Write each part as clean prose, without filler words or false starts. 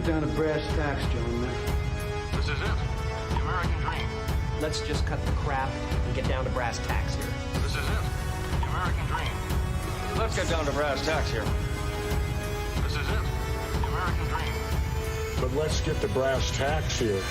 get down to brass tacks, gentlemen. This is it. The American dream. Let's just cut the crap and get down to brass tacks here. This is it. The American dream. Let's get down to brass tacks here. This is it. The American dream. But let's get to brass tacks here.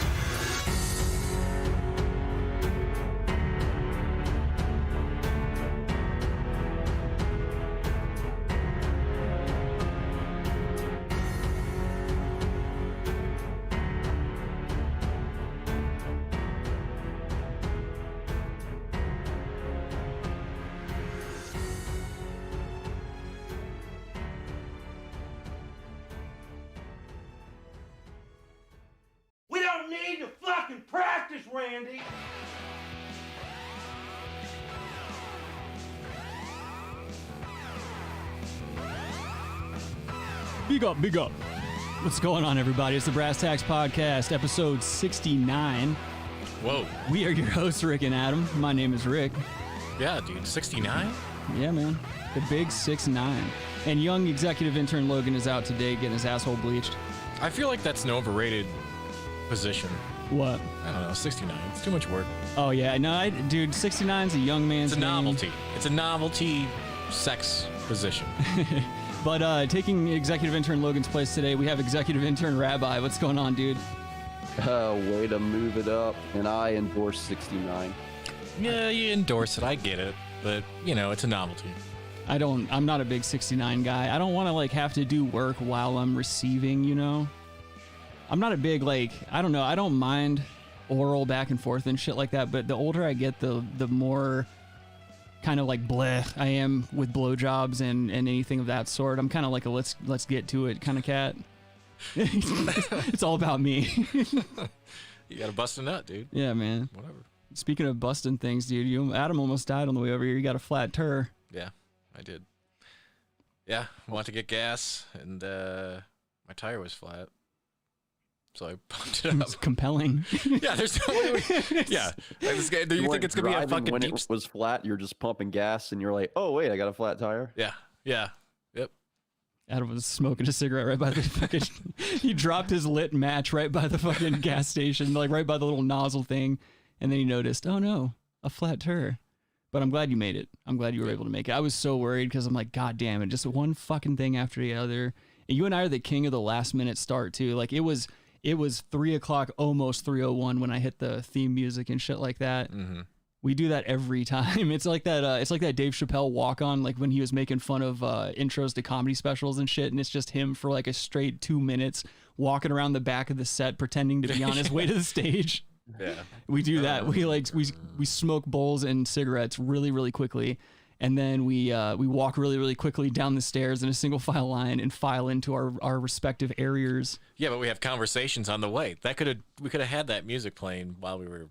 Randy. Big up. What's going on, everybody? It's the Brass Tacks Podcast, episode 69. Whoa. We are your hosts, Rick and Adam. My name is Rick. Yeah, dude, 69? Yeah, man. The big 6'9". And young executive intern Logan is out today getting his asshole bleached. I feel like that's an overrated position. What? I don't know, 69. It's too much work. Oh, yeah. No, dude, 69's a young man's It's a name. novelty. It's a novelty sex position. But taking executive intern Logan's place today, we have executive intern Rabbi. What's going on, dude? Way to move it up, and I endorse 69. Yeah, you endorse it. I get it. But, you know, it's a novelty. I'm not a big 69 guy. I don't want to, have to do work while I'm receiving, you know? I'm not a big, I don't know, I don't mind oral back and forth and shit like that, but the older I get, the more kind of bleh I am with blowjobs and anything of that sort. I'm kind of like a let's get to it kind of cat. It's all about me. You gotta bust a nut, dude. Yeah, man. Whatever. Speaking of busting things, dude, Adam almost died on the way over here. You got a flat tire. Yeah, I did. Yeah, I went to get gas, and my tire was flat. So I pumped it up. It's compelling. Yeah, there's no way. Yeah. Do you think it's going to be a fucking when deep... it was flat, you're just pumping gas, and you're like, oh, wait, I got a flat tire? Yeah. Yep. Adam was smoking a cigarette right by the fucking... He dropped his lit match right by the fucking gas station, right by the little nozzle thing, and then he noticed, oh no, a flat tire. But I'm glad you made it. I'm glad you were able to make it. I was so worried because I'm like, God damn it, just one fucking thing after the other. And you and I are the king of the last minute start too. It was 3 o'clock, almost 3:01 when I hit the theme music and shit like that. Mm-hmm. We do that every time. It's like that. It's like that Dave Chappelle walk on, when he was making fun of intros to comedy specials and shit, and it's just him for a straight 2 minutes walking around the back of the set, pretending to be on his way to the stage. Yeah, we do that. We smoke bowls and cigarettes really, really quickly. And then we walk really, really quickly down the stairs in a single file line and file into our respective areas. Yeah, but we have conversations on the way. We could have had that music playing while we were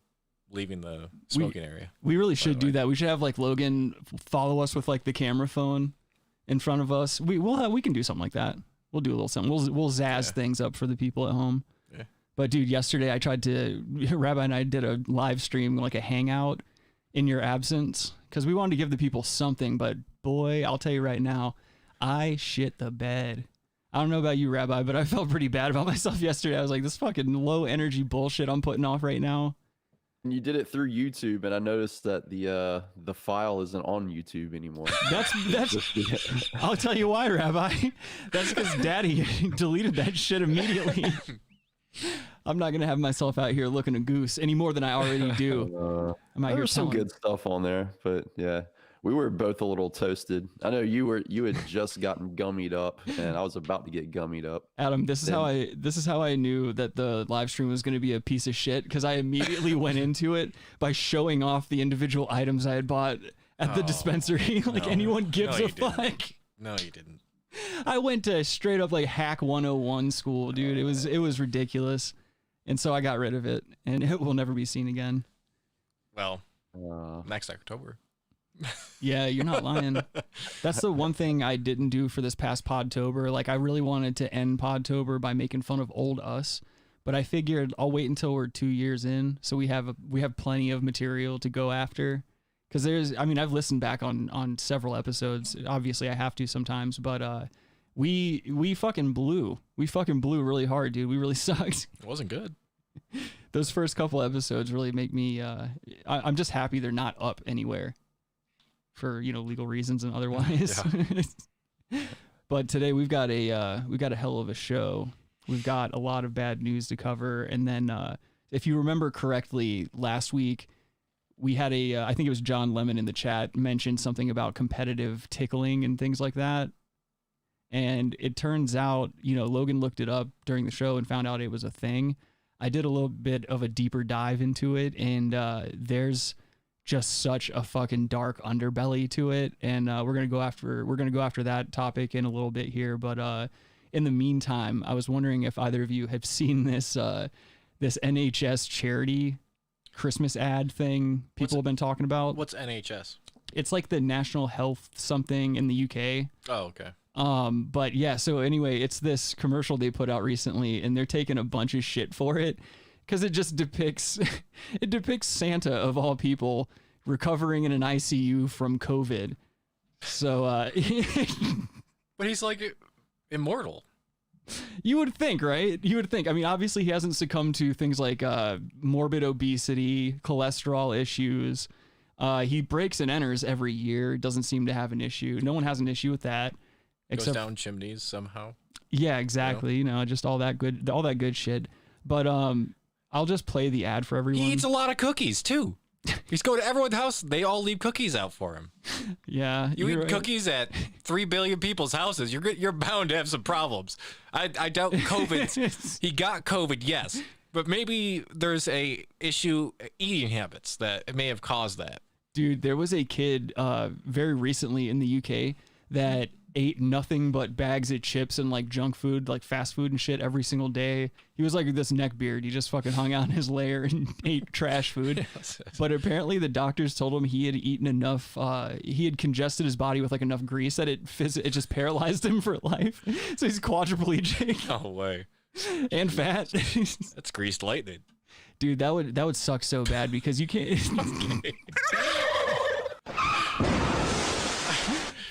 leaving the smoking area. We really should do that. We should have Logan follow us with the camera phone in front of us. We can do something like that. We'll do a little something. We'll zazz things up for the people at home. Yeah. But dude, yesterday Rabbi and I did a live stream, a hangout in your absence, because we wanted to give the people something, but boy, I'll tell you right now, I shit the bed. I don't know about you, Rabbi, but I felt pretty bad about myself yesterday. I was like, this fucking low energy bullshit I'm putting off right now. And you did it through YouTube, and I noticed that the file isn't on YouTube anymore. That's I'll tell you why, Rabbi. That's because Daddy deleted that shit immediately. I'm not gonna have myself out here looking a goose any more than I already do. There's some good stuff on there, but yeah, we were both a little toasted. I know you had just gotten gummied up, and I was about to get gummied up. Adam, this is how I knew that the live stream was going to be a piece of shit, because I immediately went into it by showing off the individual items I had bought at the dispensary. Anyone gives a fuck. No, you didn't. I went to straight up hack 101 school, dude. It was ridiculous. And so I got rid of it, and it will never be seen again. Well, next October. Yeah, you're not lying. That's the one thing I didn't do for this past Podtober. I really wanted to end Podtober by making fun of old us, but I figured I'll wait until we're 2 years in, so we have plenty of material to go after. Because I've listened back on several episodes. Obviously, I have to sometimes, but we fucking blew. We fucking blew really hard, dude. We really sucked. It wasn't good. Those first couple episodes really make me. I'm just happy they're not up anywhere, for legal reasons and otherwise. But today we've got a hell of a show. We've got a lot of bad news to cover, and then if you remember correctly, last week we had I think it was John Lemon in the chat mentioned something about competitive tickling and things like that. And it turns out, Logan looked it up during the show and found out it was a thing. I did a little bit of a deeper dive into it, and there's just such a fucking dark underbelly to it. And we're gonna go after that topic in a little bit here. But in the meantime, I was wondering if either of you have seen this this NHS charity Christmas ad thing people have been talking about. What's NHS? It's like the National Health something in the UK. Oh, okay. But yeah, so anyway, it's this commercial they put out recently, and they're taking a bunch of shit for it because it just depicts Santa of all people recovering in an ICU from COVID. So but he's like immortal. You would think, right? You would think. I mean, obviously he hasn't succumbed to things like morbid obesity, cholesterol issues. He breaks and enters every year. Doesn't seem to have an issue. No one has an issue with that. Goes down chimneys somehow. Yeah, exactly. Just all that good shit. But I'll just play the ad for everyone. He eats a lot of cookies too. He's going to everyone's house. They all leave cookies out for him. Yeah, you eat cookies at 3 billion people's houses. You're bound to have some problems. I doubt COVID. He got COVID, yes, but maybe there's a issue eating habits that may have caused that. Dude, there was a kid very recently in the UK that ate nothing but bags of chips and like junk food, like fast food and shit every single day. He was like this neckbeard. He just fucking hung out in his lair and ate trash food. But apparently the doctors told him he had eaten enough, he had congested his body with like enough grease that it just paralyzed him for life. So he's quadriplegic. No way. And fat. That's greased lightning. Dude, that would suck so bad because you can't.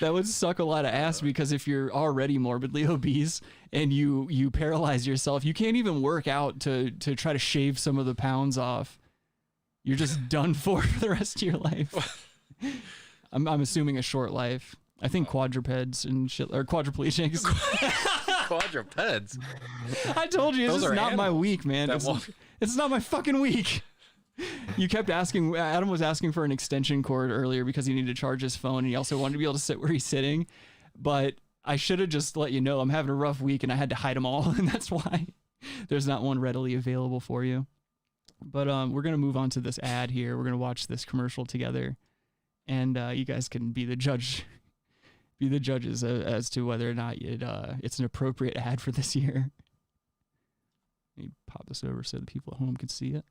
That would suck a lot of ass because if you're already morbidly obese and you paralyze yourself, you can't even work out to try to shave some of the pounds off. You're just done for the rest of your life. I'm assuming a short life. I think quadrupeds and shit, or quadriplegics. Quadrupeds. I told you, this is not my week, man. It's not my fucking week. You kept asking, Adam was asking for an extension cord earlier because he needed to charge his phone and he also wanted to be able to sit where he's sitting. But I should have just let you know I'm having a rough week and I had to hide them all. And that's why there's not one readily available for you. But we're going to move on to this ad here. We're going to watch this commercial together. And you guys can be the judges as to whether or not it's an appropriate ad for this year. Let me pop this over so the people at home can see it.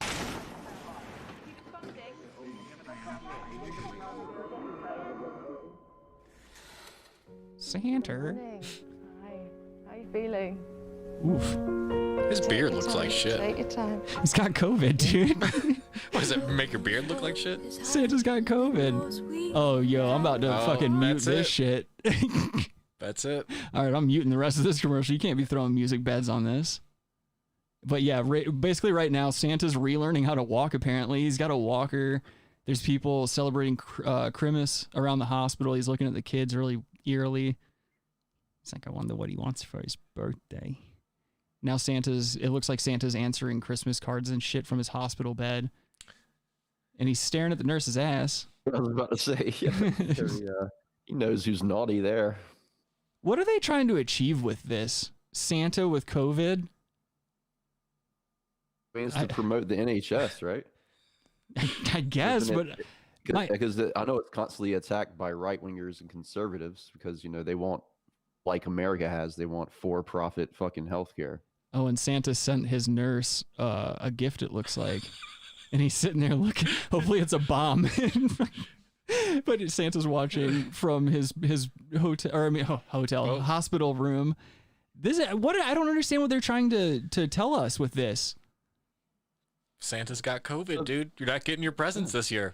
Santa. Hi. How are you feeling? Oof. His beard looks like shit. Take your time. He's got COVID, dude. What, does it make your beard look like shit? Santa's got COVID. Oh, yo, I'm about to fucking mute this shit. That's it. All right, I'm muting the rest of this commercial. You can't be throwing music beds on this. But yeah, basically right now, Santa's relearning how to walk, apparently. He's got a walker. There's people celebrating Christmas around the hospital. He's looking at the kids really eerily. He's like, I wonder what he wants for his birthday. Now it looks like Santa's answering Christmas cards and shit from his hospital bed. And he's staring at the nurse's ass. I was about to say, yeah, he knows who's naughty there. What are they trying to achieve with this? Santa with COVID? I mean, it's to promote the NHS, right? I guess, but because I know it's constantly attacked by right-wingers and conservatives because, they want, like America has, they want for-profit fucking healthcare. Oh, and Santa sent his nurse a gift, it looks like. And he's sitting there looking, hopefully it's a bomb. But Santa's watching from his hospital room. I don't understand what they're trying to tell us with this. Santa's got COVID, dude. You're not getting your presents this year.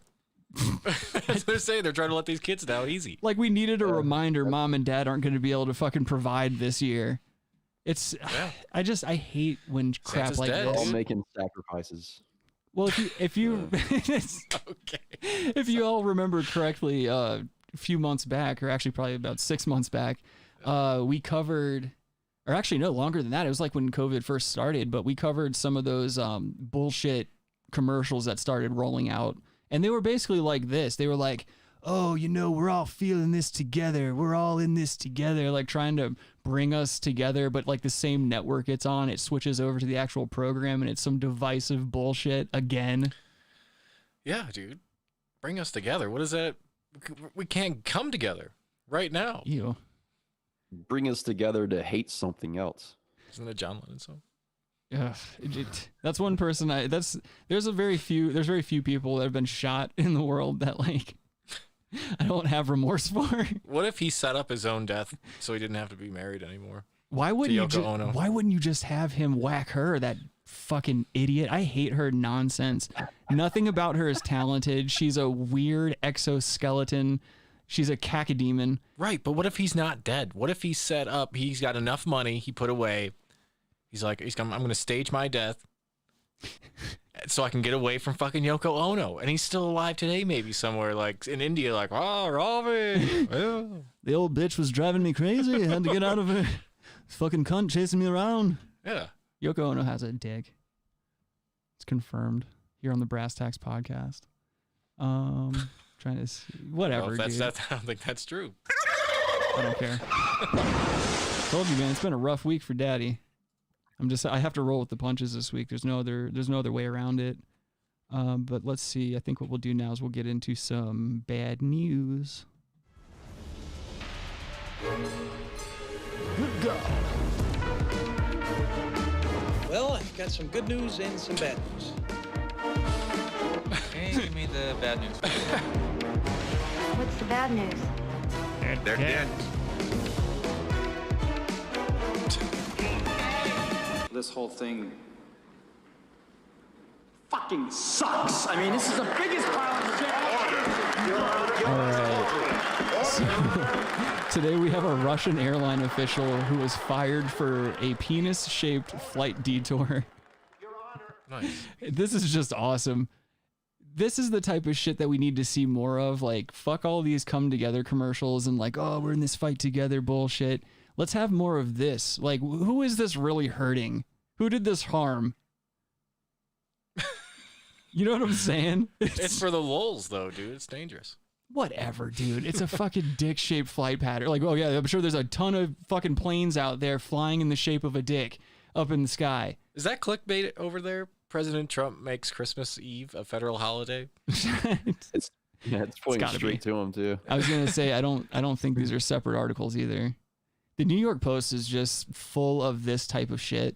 That's what they're saying. They're trying to let these kids down easy. Like, we needed a reminder mom and dad aren't going to be able to fucking provide this year. It's, I hate when crap Santa's like dead, We're all this. making sacrifices. Well, if you Okay. if you all remember correctly, a few months back, or actually probably about 6 months back, we covered, or actually no longer than that. It was like when COVID first started, but we covered some of those bullshit commercials that started rolling out, and they were basically like this. They were like, oh, you know, we're all feeling this together. We're all in this together, like trying to bring us together, but like the same network it's on, it switches over to the actual program and it's some divisive bullshit again. Yeah, dude. Bring us together. What is that? We can't come together right now. Ew. Bring us together to hate something else. Isn't that John Lennon song? Yeah, that's one person there's very few people that have been shot in the world that like I don't have remorse for. What if he set up his own death so he didn't have to be married anymore? Why wouldn't Yoko Ono. Why wouldn't you just have him whack her, that fucking idiot? I hate her nonsense. Nothing about her is talented. She's a weird exoskeleton. She's a cacodemon. Right, but what if he's not dead? What if he's set up, he's got enough money he put away. He's like, I'm going to stage my death so I can get away from fucking Yoko Ono. And he's still alive today, maybe somewhere like in India, like, oh, Ravi. The old bitch was driving me crazy. I had to get out of her. Fucking cunt chasing me around. Yeah. Yoko Ono has a dick. It's confirmed here on the Brass Tacks podcast. Trying to see. Whatever, Well, dude. I don't think that's true. I don't care. Told you, man. It's been a rough week for Daddy. I have to roll with the punches this week. There's no other way around it. But let's see. I think what we'll do now is we'll get into some bad news. Good God. Well, I've got some good news and some bad news. Okay, give me the bad news. What's the bad news? They're dead. This whole thing fucking sucks. I mean, this is the biggest pile of shit All right. So, today we have a Russian airline official who was fired for a penis-shaped flight detour. Nice. This is just awesome. This is the type of shit that we need to see more of. Like, fuck all these come together commercials and like, oh, we're in this fight together bullshit. Let's have more of this. Like, who is this really hurting? Who did this harm? You know what I'm saying? It's for the lulz, though, dude. It's dangerous. Whatever, dude. It's a fucking dick-shaped flight pattern. Like, oh yeah, I'm sure there's a ton of fucking planes out there flying in the shape of a dick up in the sky. Is that clickbait over there? President Trump makes Christmas Eve a federal holiday. It's pointing gotta straight to him too. I was gonna say I don't think these are separate articles either. The New York Post is just full of this type of shit.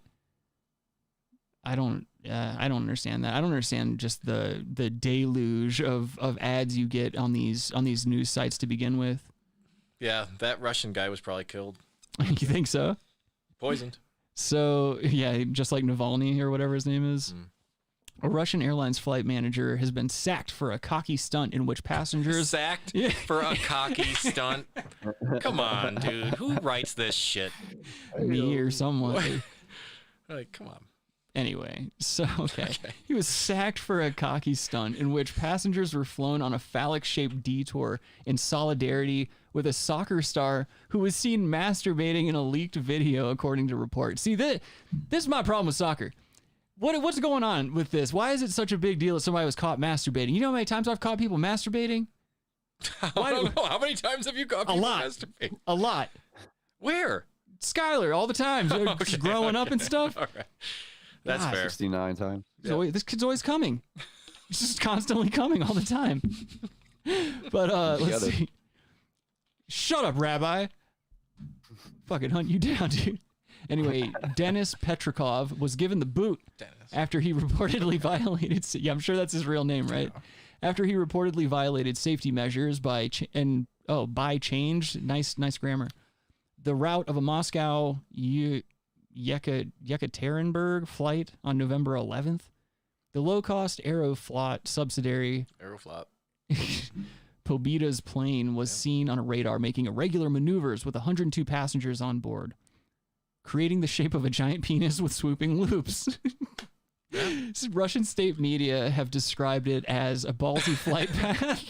I don't understand that. I don't understand just the deluge of ads you get on these news sites to begin with. Yeah, that Russian guy was probably killed. You think so? Poisoned. So yeah, just like Navalny or whatever his name is. A Russian Airlines flight manager has been sacked for a cocky stunt in which passengers Sacked for a cocky stunt. Come on, dude. Who writes this shit? Me or someone. Like, come on. Anyway, so okay. He was sacked for a cocky stunt in which passengers were flown on a phallic-shaped detour in solidarity with a soccer star who was seen masturbating in a leaked video, according to reports. See, this is my problem with soccer. What's going on with this? Why is it such a big deal that somebody was caught masturbating? You know how many times I've caught people masturbating? I don't know. How many times have you caught people masturbating? A lot. Where? Skylar, all the time. Just growing up and stuff. All right. That's God, fair. 69 times. This kid's always coming. He's just constantly coming all the time. But let's see. Shut up, Rabbi. Fucking hunt you down, dude. Anyway, Denis Petrikov was given the boot after he reportedly violated. Yeah, I'm sure that's his real name, right? Yeah. After he reportedly violated safety measures by changed. Nice grammar. The route of a Moscow Yekaterinburg flight on November 11th. The low-cost Aeroflot subsidiary. Aeroflot. Pobita's plane was seen on a radar making irregular maneuvers with 102 passengers on board, creating the shape of a giant penis with swooping loops. Russian state media have described it as a ballsy flight path.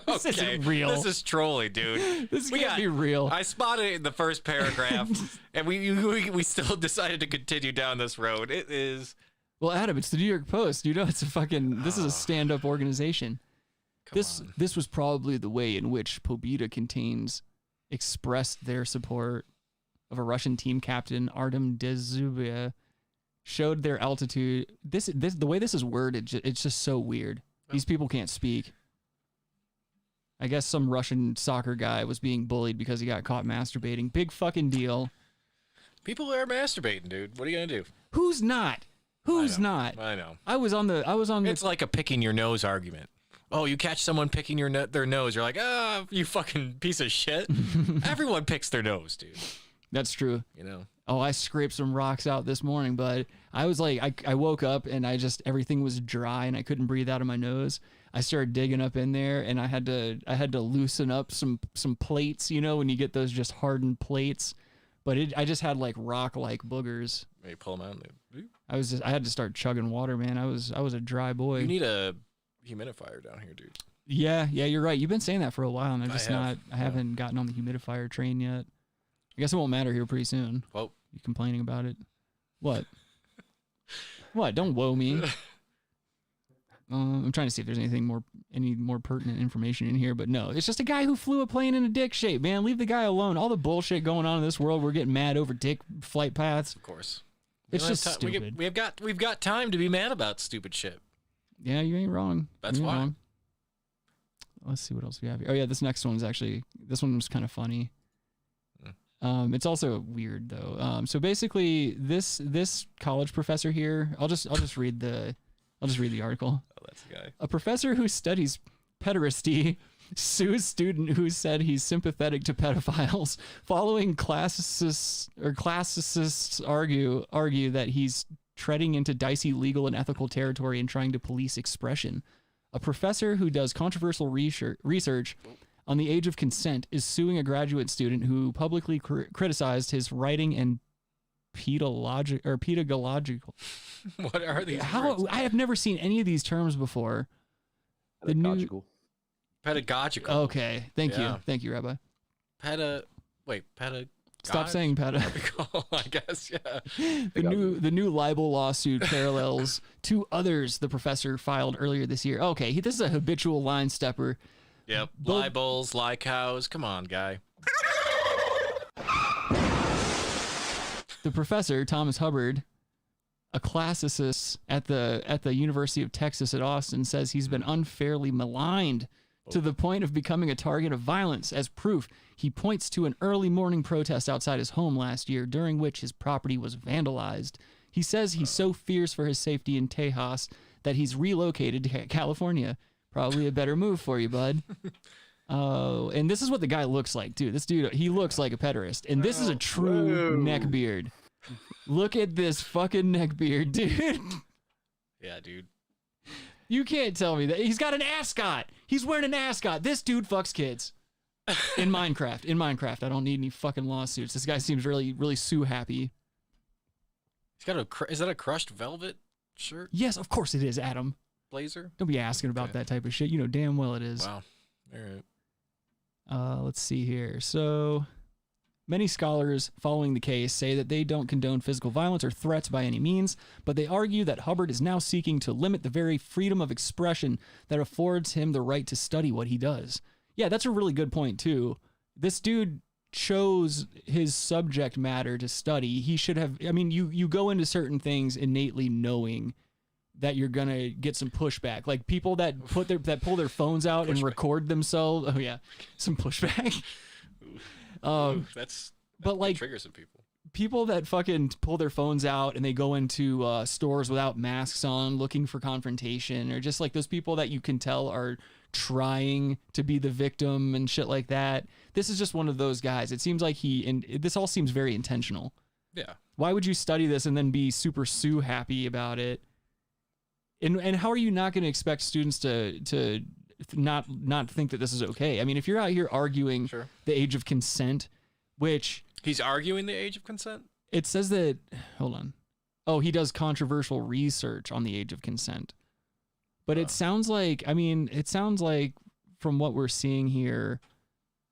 This isn't real. This is trolling, dude. This can't be real. I spotted it in the first paragraph, and we still decided to continue down this road. It is. Well, Adam, it's the New York Post. You know, it's a fucking. This is a stand-up organization. This was probably the way in which Pobita contains expressed their support of a Russian team captain, Artem Dzubia, showed their altitude. The way this is worded, it's just so weird. These people can't speak. I guess some Russian soccer guy was being bullied because he got caught masturbating. Big fucking deal. People are masturbating, dude. What are you gonna do? Who's not? Who's not? I know. I was on the. It's like a picking your nose argument. Oh, you catch someone picking their nose, you're like, you fucking piece of shit. Everyone picks their nose, dude. That's true. You know. Oh, I scraped some rocks out this morning, but I was like, I woke up and everything was dry and I couldn't breathe out of my nose. I started digging up in there and I had to loosen up some plates, you know, when you get those just hardened plates. But I just had like rock-like boogers. Maybe pull them out. I had to start chugging water, man. I was a dry boy. You need a humidifier down here, dude. Yeah, you're right. You've been saying that for a while, and I haven't gotten on the humidifier train yet. I guess it won't matter here pretty soon. Well, you complaining about it? What? What? Don't woe me. I'm trying to see if there's any more pertinent information in here, but no. It's just a guy who flew a plane in a dick shape, man. Leave the guy alone. All the bullshit going on in this world, we're getting mad over dick flight paths. Of course. It's just stupid. We've got time to be mad about stupid shit. Yeah, you ain't wrong. That's why. Wrong. Let's see what else we have here. Oh yeah, this next one was kind of funny. It's also weird though. So basically, this college professor here, I'll just read the article. Oh, that's the guy. A professor who studies pederasty sues student who said he's sympathetic to pedophiles. Following classicists argue that he's treading into dicey legal and ethical territory and trying to police expression. A professor who does controversial research on the age of consent is suing a graduate student who publicly criticized his writing and pedagogical. What are these? I have never seen any of these terms before. Pedagogical. Pedagogical. Okay, thank you, Rabbi. Stop saying pedagogical. I guess, yeah. The new libel lawsuit parallels two others the professor filed earlier this year. Okay, this is a habitual line stepper. Yep. Libels, lie cows. Come on, guy. The professor, Thomas Hubbard, a classicist at the University of Texas at Austin, says he's been unfairly maligned to the point of becoming a target of violence. As proof, he points to an early morning protest outside his home last year, during which his property was vandalized. He says he so fears for his safety in Tejas that he's relocated to California. Probably a better move for you, bud. And this is what the guy looks like, too. This dude, he looks like a pederast. And this is a true neck beard. Look at this fucking neck beard, dude. Yeah, dude. You can't tell me that. He's got an ascot. He's wearing an ascot. This dude fucks kids. In Minecraft. I don't need any fucking lawsuits. This guy seems really, really sue happy. He's got is that a crushed velvet shirt? Yes, of course it is, Adam. Blazer? Don't be asking about that type of shit. You know damn well it is. Wow. All right. Let's see here. So, many scholars following the case say that they don't condone physical violence or threats by any means, but they argue that Hubbard is now seeking to limit the very freedom of expression that affords him the right to study what he does. Yeah, that's a really good point, too. This dude chose his subject matter to study. He should have, I mean, you go into certain things innately knowing that you're gonna get some pushback, like people that pull their phones out and record themselves. Oh yeah, some pushback. That's like trigger some people. People that fucking pull their phones out and they go into stores without masks on, looking for confrontation, or just like those people that you can tell are trying to be the victim and shit like that. This is just one of those guys. It seems like this all seems very intentional. Yeah. Why would you study this and then be super happy about it? And how are you not going to expect students to not think that this is okay. I mean, if you're out here arguing the age of consent, which he's arguing the age of consent. It says that. Hold on. Oh, he does controversial research on the age of consent. But it sounds like, from what we're seeing here,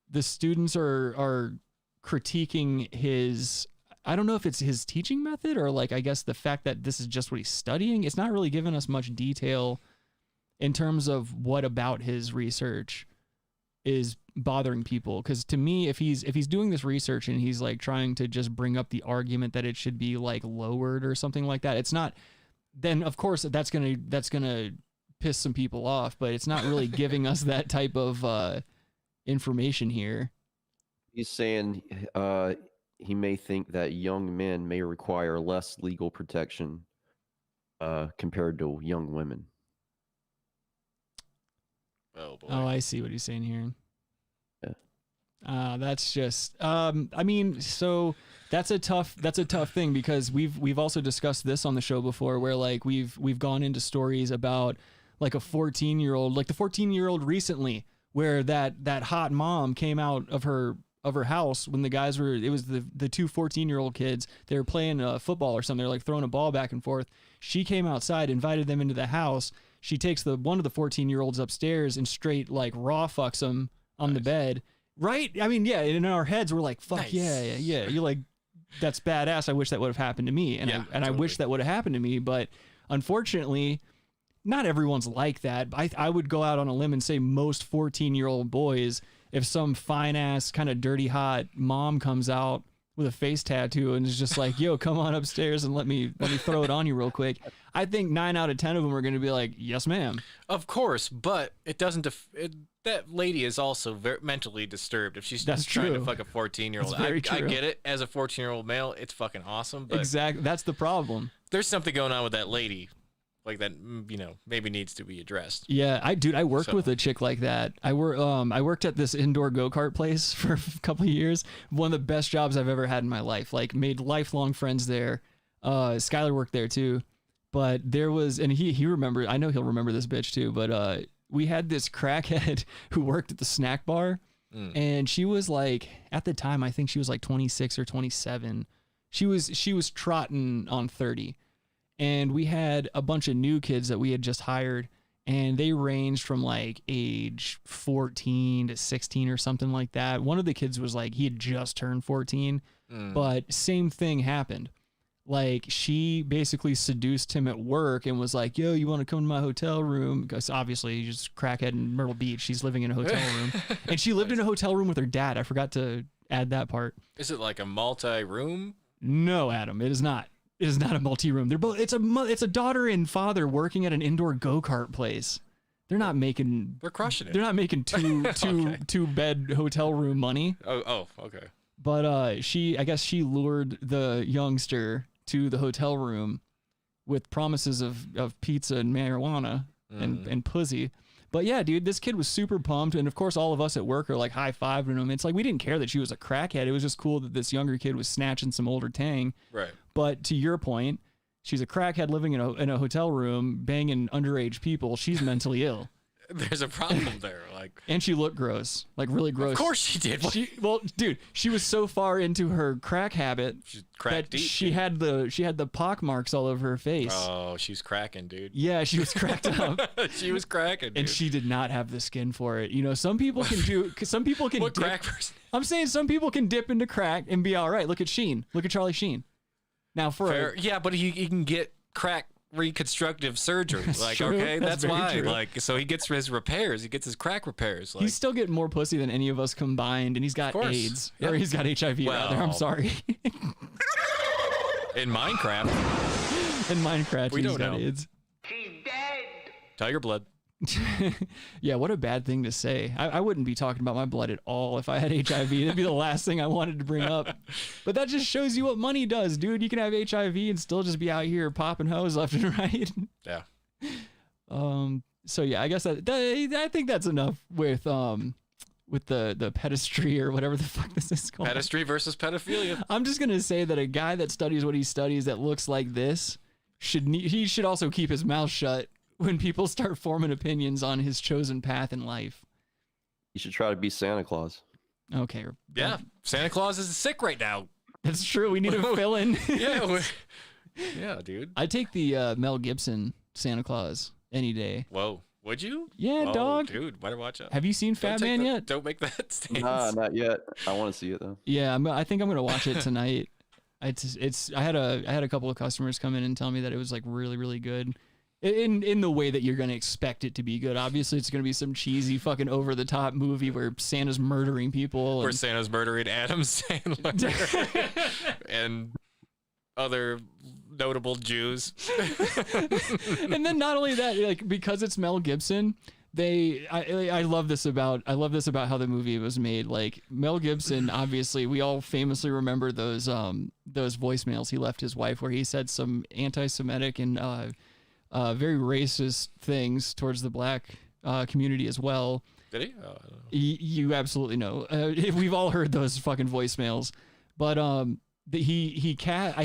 the students are critiquing his, I don't know if it's his teaching method or like, I guess the fact that this is just what he's studying. It's not really giving us much detail in terms of what about his research is bothering people. Because to me, if he's doing this research and he's like trying to just bring up the argument that it should be like lowered or something like that, it's not, then of course that's gonna piss some people off, but it's not really giving us that type of information here. He's saying he may think that young men may require less legal protection compared to young women. Oh boy. Oh, I see what he's saying here. Yeah. That's just I mean, so that's a tough thing because we've also discussed this on the show before where like we've gone into stories about like a 14-year-old, like the 14-year-old recently where that hot mom came out of her house when the guys were, it was the two 14-year-old kids, they were playing football or something, they're like throwing a ball back and forth. She came outside, invited them into the house. She takes one of the 14-year-olds upstairs and straight like raw fucks him on the bed. Right? I mean, yeah, in our heads we're like, fuck yeah. You're like, that's badass. I wish that would have happened to me. And I wish that would have happened to me, but unfortunately, not everyone's like that. I would go out on a limb and say most 14-year-old boys, if some fine ass kind of dirty hot mom comes out with a face tattoo and is just like, yo, come on upstairs and let me throw it on you real quick, I think 9 out of 10 of them are going to be like, yes, ma'am. Of course, but it doesn't. That lady is also very mentally disturbed if she's just trying to fuck a 14-year-old. I get it. As a 14-year-old male, it's fucking awesome. But exactly. That's the problem. There's something going on with that lady. Like that, maybe needs to be addressed. Yeah, I worked with a chick like that. I worked at this indoor go-kart place for a couple of years. One of the best jobs I've ever had in my life. Like made lifelong friends there. Skylar worked there too. But there was, and he remembered, I know he'll remember this bitch too, but we had this crackhead who worked at the snack bar. And she was like, at the time, I think she was like 26 or 27. She was trotting on 30. And we had a bunch of new kids that we had just hired, and they ranged from like age 14 to 16 or something like that. One of the kids was like, he had just turned 14, but same thing happened. Like she basically seduced him at work and was like, yo, you want to come to my hotel room? Because obviously he's just crackhead in Myrtle Beach. She's living in a hotel room. And she lived in a hotel room with her dad. I forgot to add that part. Is it like a multi-room? No, Adam, it is not. It is not a multi-room. They're both. It's a daughter and father working at an indoor go-kart place. They're not making. They're crushing it. They're not making two bed hotel room money. Oh, okay. But I guess she lured the youngster to the hotel room with promises of pizza and marijuana and pussy. But yeah, dude, this kid was super pumped, and of course, all of us at work are like high-fiving him. It's like we didn't care that she was a crackhead. It was just cool that this younger kid was snatching some older tang. Right. But to your point, she's a crackhead living in a hotel room, banging underage people. She's mentally ill. There's a problem there, and she looked gross, like really gross. Of course she did. Well, dude, she was so far into her crack habit that deep, she had the pock marks all over her face. Oh, she's cracking, dude. Yeah, she was cracked up. She was cracking, dude. And she did not have the skin for it. You know, some people can do. Some people can. What dip, crack person? I'm saying some people can dip into crack and be all right. Look at Sheen. Look at Charlie Sheen. Now yeah, but he can get crack reconstructive surgery. Like, true. Okay, that's why. True. Like, so he gets his repairs. He gets his crack repairs. Like, he's still getting more pussy than any of us combined, and he's got AIDS or he's got HIV. Rather, I'm sorry. In Minecraft. In Minecraft, we he's don't got know. AIDS. She's dead. Tiger blood. Yeah, what a bad thing to say. I wouldn't be talking about my blood at all if I had HIV. That'd be the last thing I wanted to bring up. But that just shows you what money does, dude. You can have HIV and still just be out here popping hose left and right. Yeah. So yeah, I guess I think that's enough with the pedestry or whatever the fuck this is called. Pedestry versus pedophilia. I'm just gonna say that a guy that studies what he studies that looks like this should also keep his mouth shut when people start forming opinions on his chosen path in life. You should try to be Santa Claus. Okay. Yeah, Santa Claus is sick right now. That's true. We need a fill-in. Yeah, dude. I take the Mel Gibson Santa Claus any day. Whoa, would you? Yeah, oh, dog. Dude, better watch out. Have you seen Fat Man yet? Don't make that stance. Nah, not yet. I want to see it though. Yeah, I think I'm gonna watch it tonight. I had a couple of customers come in and tell me that it was like really, really good. In the way that you're gonna expect it to be good. Obviously, it's gonna be some cheesy fucking over the top movie where Santa's murdering people. Where Santa's murdering Adam Sandler and other notable Jews. And then not only that, like because it's Mel Gibson, I love this about how the movie was made. Like Mel Gibson, obviously, we all famously remember those voicemails he left his wife where he said some anti-Semitic and very racist things towards the black community as well. Did he? Oh, I don't know. You absolutely know. We've all heard those fucking voicemails, but I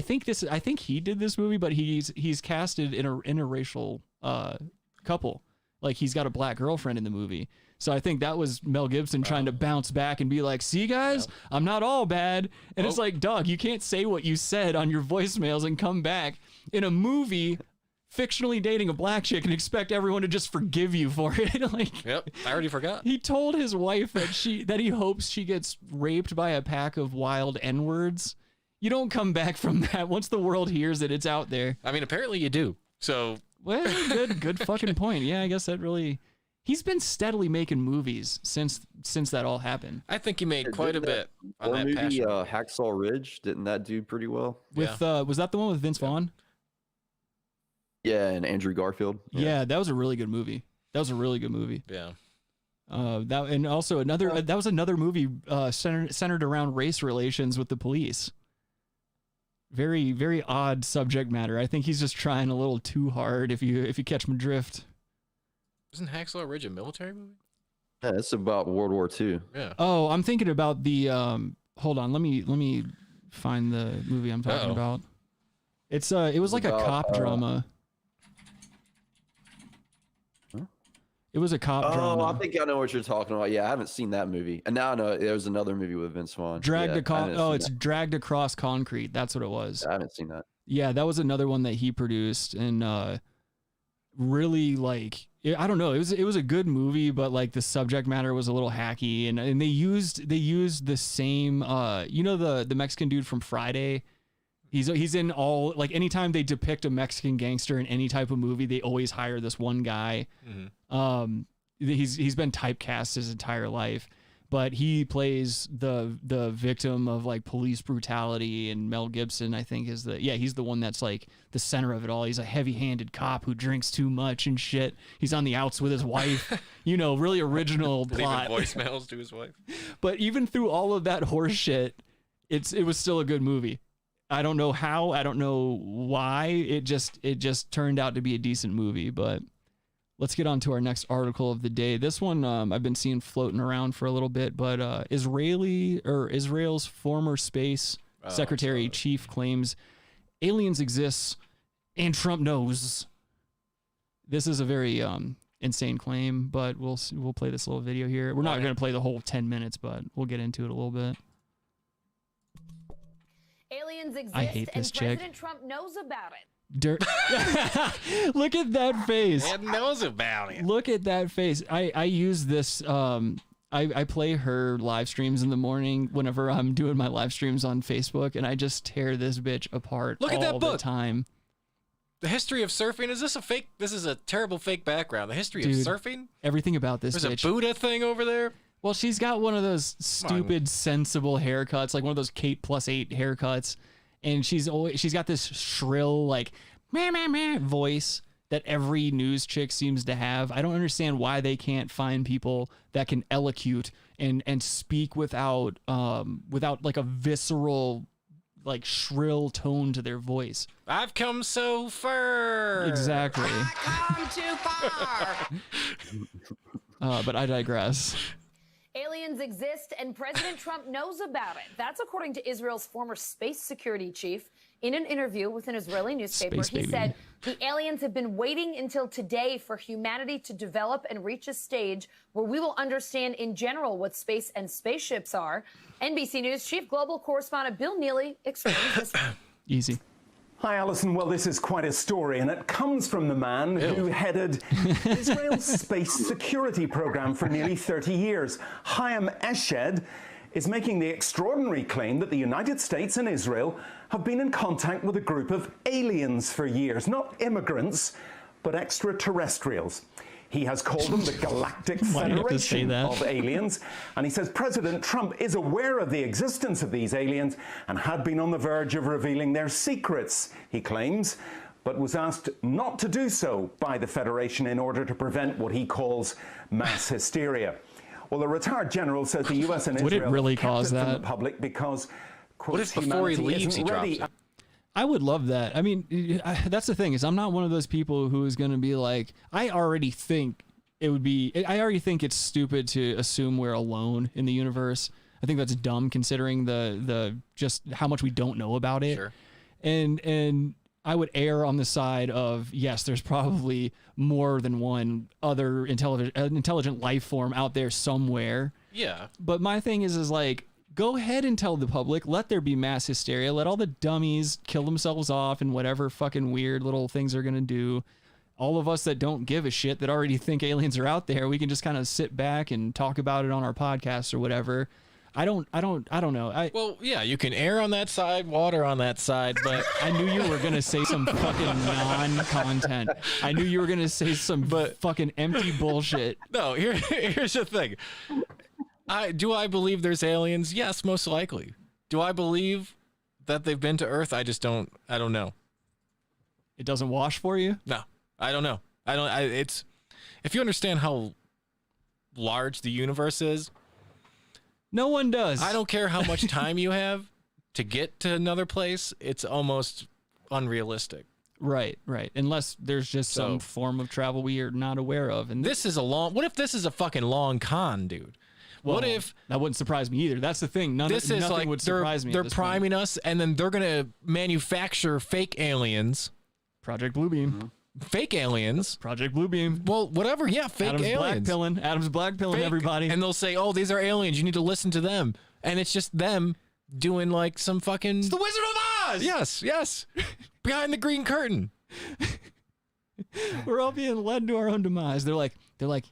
think he did this movie, but he's casted in a interracial couple. Like he's got a black girlfriend in the movie. So I think that was Mel Gibson trying to bounce back and be like, see guys, I'm not all bad. And it's like, dog, you can't say what you said on your voicemails and come back in a movie fictionally dating a black chick and expect everyone to just forgive you for it. Like, yep, I already forgot. He told his wife that he hopes she gets raped by a pack of wild N-words. You don't come back from that. Once the world hears it, it's out there. I mean, apparently you do. So, well, good fucking point. Yeah, I guess that really. He's been steadily making movies since that all happened. I think he made quite a bit on that movie, Passion. Hacksaw Ridge, didn't that do pretty well? With was that the one with Vince Vaughn? Yeah, and Andrew Garfield. Yeah, that was a really good movie. Yeah. That was another movie centered around race relations with the police. Very, very odd subject matter. I think he's just trying a little too hard. If you catch my drift. Isn't Hacksaw Ridge a military movie? Yeah, it's about World War II. Yeah. Oh, I'm thinking about the. Hold on, let me find the movie I'm talking about. It was like a cop drama. It was a cop drama. Oh, I think I know what you're talking about. Yeah, I haven't seen that movie. And now I know there was another movie with Vince Vaughn. Dragged Across Concrete. That's what it was. I haven't seen that. Yeah, that was another one that he produced, and really like I don't know. It was a good movie, but like the subject matter was a little hacky, and they used the same the Mexican dude from Friday. He's in all, like, anytime they depict a Mexican gangster in any type of movie, they always hire this one guy. Mm-hmm. He's been typecast his entire life, but he plays the victim of like police brutality, and Mel Gibson, I think, he's the one that's like the center of it all. He's a heavy-handed cop who drinks too much and shit. He's on the outs with his wife. Really original plot. Leaving voicemails to his wife. But even through all of that horse shit, it was still a good movie. I don't know how, I don't know why. It just turned out to be a decent movie. But let's get on to our next article of the day. This one I've been seeing floating around for a little bit, but Israel's former space secretary chief claims aliens exist and Trump knows. This is a very insane claim, but we'll play this little video here. We're not going to play the whole 10 minutes, but we'll get into it a little bit. Aliens exist, I hate this and chick. President Trump knows about it. Look at that face. He knows about it. Look at that face. I use this. I play her live streams in the morning whenever I'm doing my live streams on Facebook, and I just tear this bitch apart. Look at that all book. the time. The history of surfing. Is this a fake? This is a terrible fake background. The history Dude, of surfing. Everything about this There's bitch. a Buddha thing over there. Well, she's got one of those stupid, sensible haircuts, like one of those Kate +8 haircuts, and she's got this shrill, like meh meh meh voice that every news chick seems to have. I don't understand why they can't find people that can elocute and speak without like a visceral, like shrill tone to their voice. I've come so far. Exactly. I've come too far. But I digress. Aliens exist, and President Trump knows about it. That's according to Israel's former space security chief. In an interview with an Israeli newspaper, Space he baby. said the aliens have been waiting until today for humanity to develop and reach a stage where we will understand in general what space and spaceships are. NBC News chief global correspondent Bill Neely explains this. Easy. Hi, Alison. Well, this is quite a story, and it comes from the man who headed Israel's space security program for nearly 30 years. Chaim Eshed is making the extraordinary claim that the United States and Israel have been in contact with a group of aliens for years. Not immigrants, but extraterrestrials. He has called them the Galactic Why do you have to say Federation that? of Aliens, and he says President Trump is aware of the existence of these aliens and had been on the verge of revealing their secrets, he claims, but was asked not to do so by the Federation in order to prevent what he calls mass hysteria. Well, the retired general says the US and Would it Israel really have kept cause it from that? the public because, quote, What if before he humanity leaves, he isn't drops ready. it? I would love that. I mean, that's the thing is I'm not one of those people who is going to be like, I already think it's stupid to assume we're alone in the universe. I think that's dumb considering the just how much we don't know about it. Sure. And I would err on the side of, yes, there's probably more than one other intelligent life form out there somewhere. Yeah. But my thing is like, go ahead and tell the public, let there be mass hysteria, let all the dummies kill themselves off and whatever fucking weird little things they're gonna do. All of us that don't give a shit, that already think aliens are out there, we can just kind of sit back and talk about it on our podcast or whatever. I don't know. Well, yeah, you can err on that side, water on that side, but I knew you were gonna say some fucking non-content. I knew you were gonna say some fucking empty bullshit. no, here's the thing. Do I believe there's aliens? Yes, most likely. Do I believe that they've been to Earth? I don't know. It doesn't wash for you? No, I don't know. It's if you understand how large the universe is, no one does. I don't care how much time you have to get to another place. It's almost unrealistic. Right. Unless there's just some form of travel we are not aware of. And This is a long. What if this is a fucking long con, dude? well, What if that wouldn't surprise me either? That's the thing. this is nothing like would surprise me. they're at this priming point. us, and then they're gonna manufacture fake aliens. Project Bluebeam. Mm-hmm. Fake aliens. Project Bluebeam. Well, whatever. Yeah, fake aliens. Adam's blackpilling Fake- everybody. And they'll say, "Oh, these are aliens. You need to listen to them." And it's just them doing like some fucking. It's the Wizard of Oz. Yes. Behind the green curtain. We're all being led to our own demise. They're like,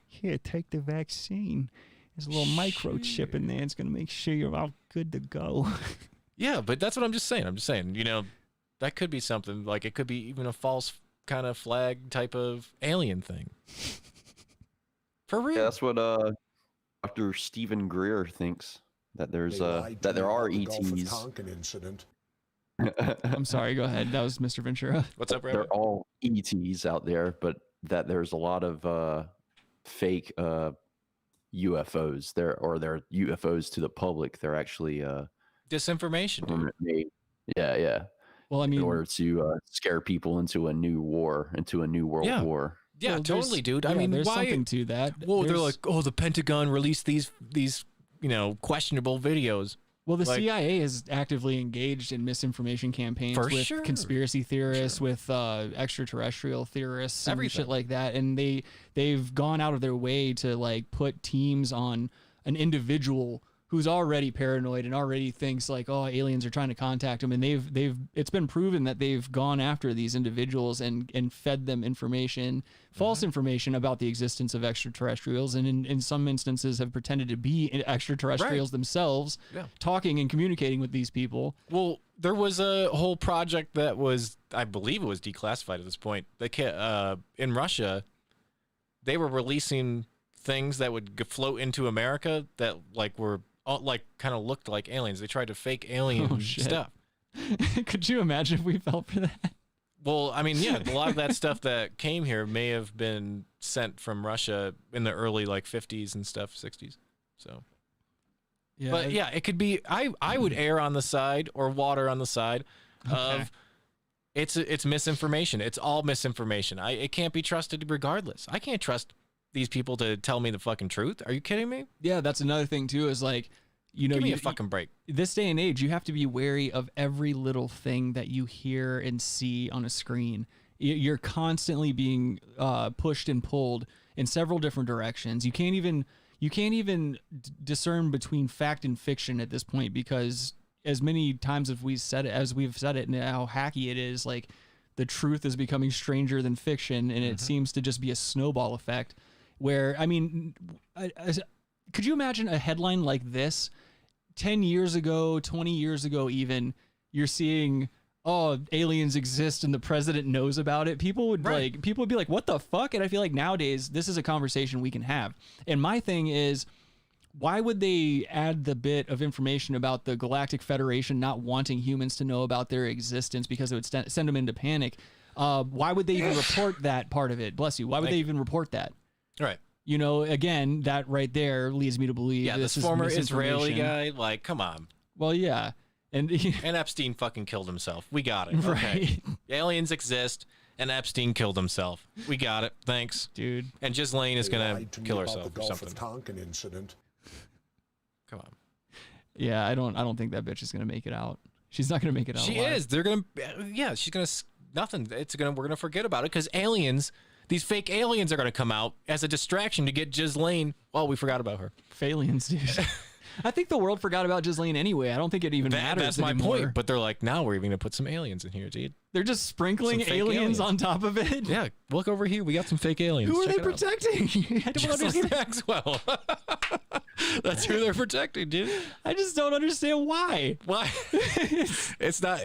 here, take the vaccine. There's a little microchip in there. It's gonna make sure you're all good to go. Yeah, but that's what I'm just saying. You know, that could be something. Like it could be even a false kind of flag type of alien thing. For real. Yeah, that's what Dr. Stephen Greer thinks, that there's that there are ETs. Incident. I'm sorry. Go ahead. That was Mr. Ventura. What's up, They're Rabbit? all ETs out there, but that there's a lot of fake UFOs. They're UFOs to the public. They're actually Disinformation, dude. government made. Yeah. Well, I mean, In order to scare people into a new war, into a new world Yeah. war. Yeah, well, there's- totally, dude. I yeah, mean, there's why? something to that. Well, they're There's- like, oh, the Pentagon released these questionable videos. Well, the Like- CIA is actively engaged in misinformation campaigns For with sure. conspiracy theorists, with extraterrestrial theorists, and Everything. shit like that. And they've gone out of their way to like put teams on an individual who's already paranoid and already thinks like, oh, aliens are trying to contact him. And it's been proven that they've gone after these individuals and fed them information, false information about the existence of extraterrestrials. And in some instances have pretended to be extraterrestrials themselves, talking and communicating with these people. Well, there was a whole project that was, I believe it was declassified at this point. In Russia, they were releasing things that would float into America that like were like kind of looked like aliens. They tried to fake alien stuff. Could you imagine if we fell for that? Well, I mean, yeah, a lot of that stuff that came here may have been sent from Russia in the early like 50s and stuff, 60s. So, Yeah, but yeah, it could be. I would err on the side or water on the side of it's misinformation. It's all misinformation. It can't be trusted regardless. I can't trust these people to tell me the fucking truth. Are you kidding me? Yeah, that's another thing too, is like You know, Give me a fucking break. This day and age, you have to be wary of every little thing that you hear and see on a screen. You're constantly being pushed and pulled in several different directions. You can't even discern between fact and fiction at this point, because as many times as we've said it and how hacky it is, like the truth is becoming stranger than fiction, and it seems to just be a snowball effect. Where, I mean, could you imagine a headline like this 10 years ago, 20 years ago even? You're seeing, oh, aliens exist and the president knows about it. People would be like, what the fuck? And I feel like nowadays this is a conversation we can have. And my thing is, why would they add the bit of information about the Galactic Federation not wanting humans to know about their existence because it would send them into panic? Why would they even report that part of it? Bless you. Why would they even report that? Right. You know, again, that right there leads me to believe this is former misinformation. Israeli guy, like, come on. Well, yeah. And Epstein fucking killed himself. We got it. Right. Okay. Aliens exist, and Epstein killed himself. We got it. Thanks. Dude. And Ghislaine is going to kill herself or something. Tonkin incident. Come on. Yeah, I don't think that bitch is going to make it out. She's not going to make it out She alive. is. They're going to, she's going to, nothing. We're going to forget about it because aliens, these fake aliens are going to come out as a distraction to get Ghislaine. Well, we forgot about her. Aliens, dude. I think the world forgot about Ghislaine anyway. I don't think it even matters That's my anymore. point. But they're like, now we're even going to put some aliens in here, dude. They're just sprinkling Some fake aliens on top of it. Yeah, look over here. We got some fake aliens. Who are Check they it out. protecting? I don't Just understand. like Maxwell. That's who they're protecting, dude. I just don't understand why. Why? It's not.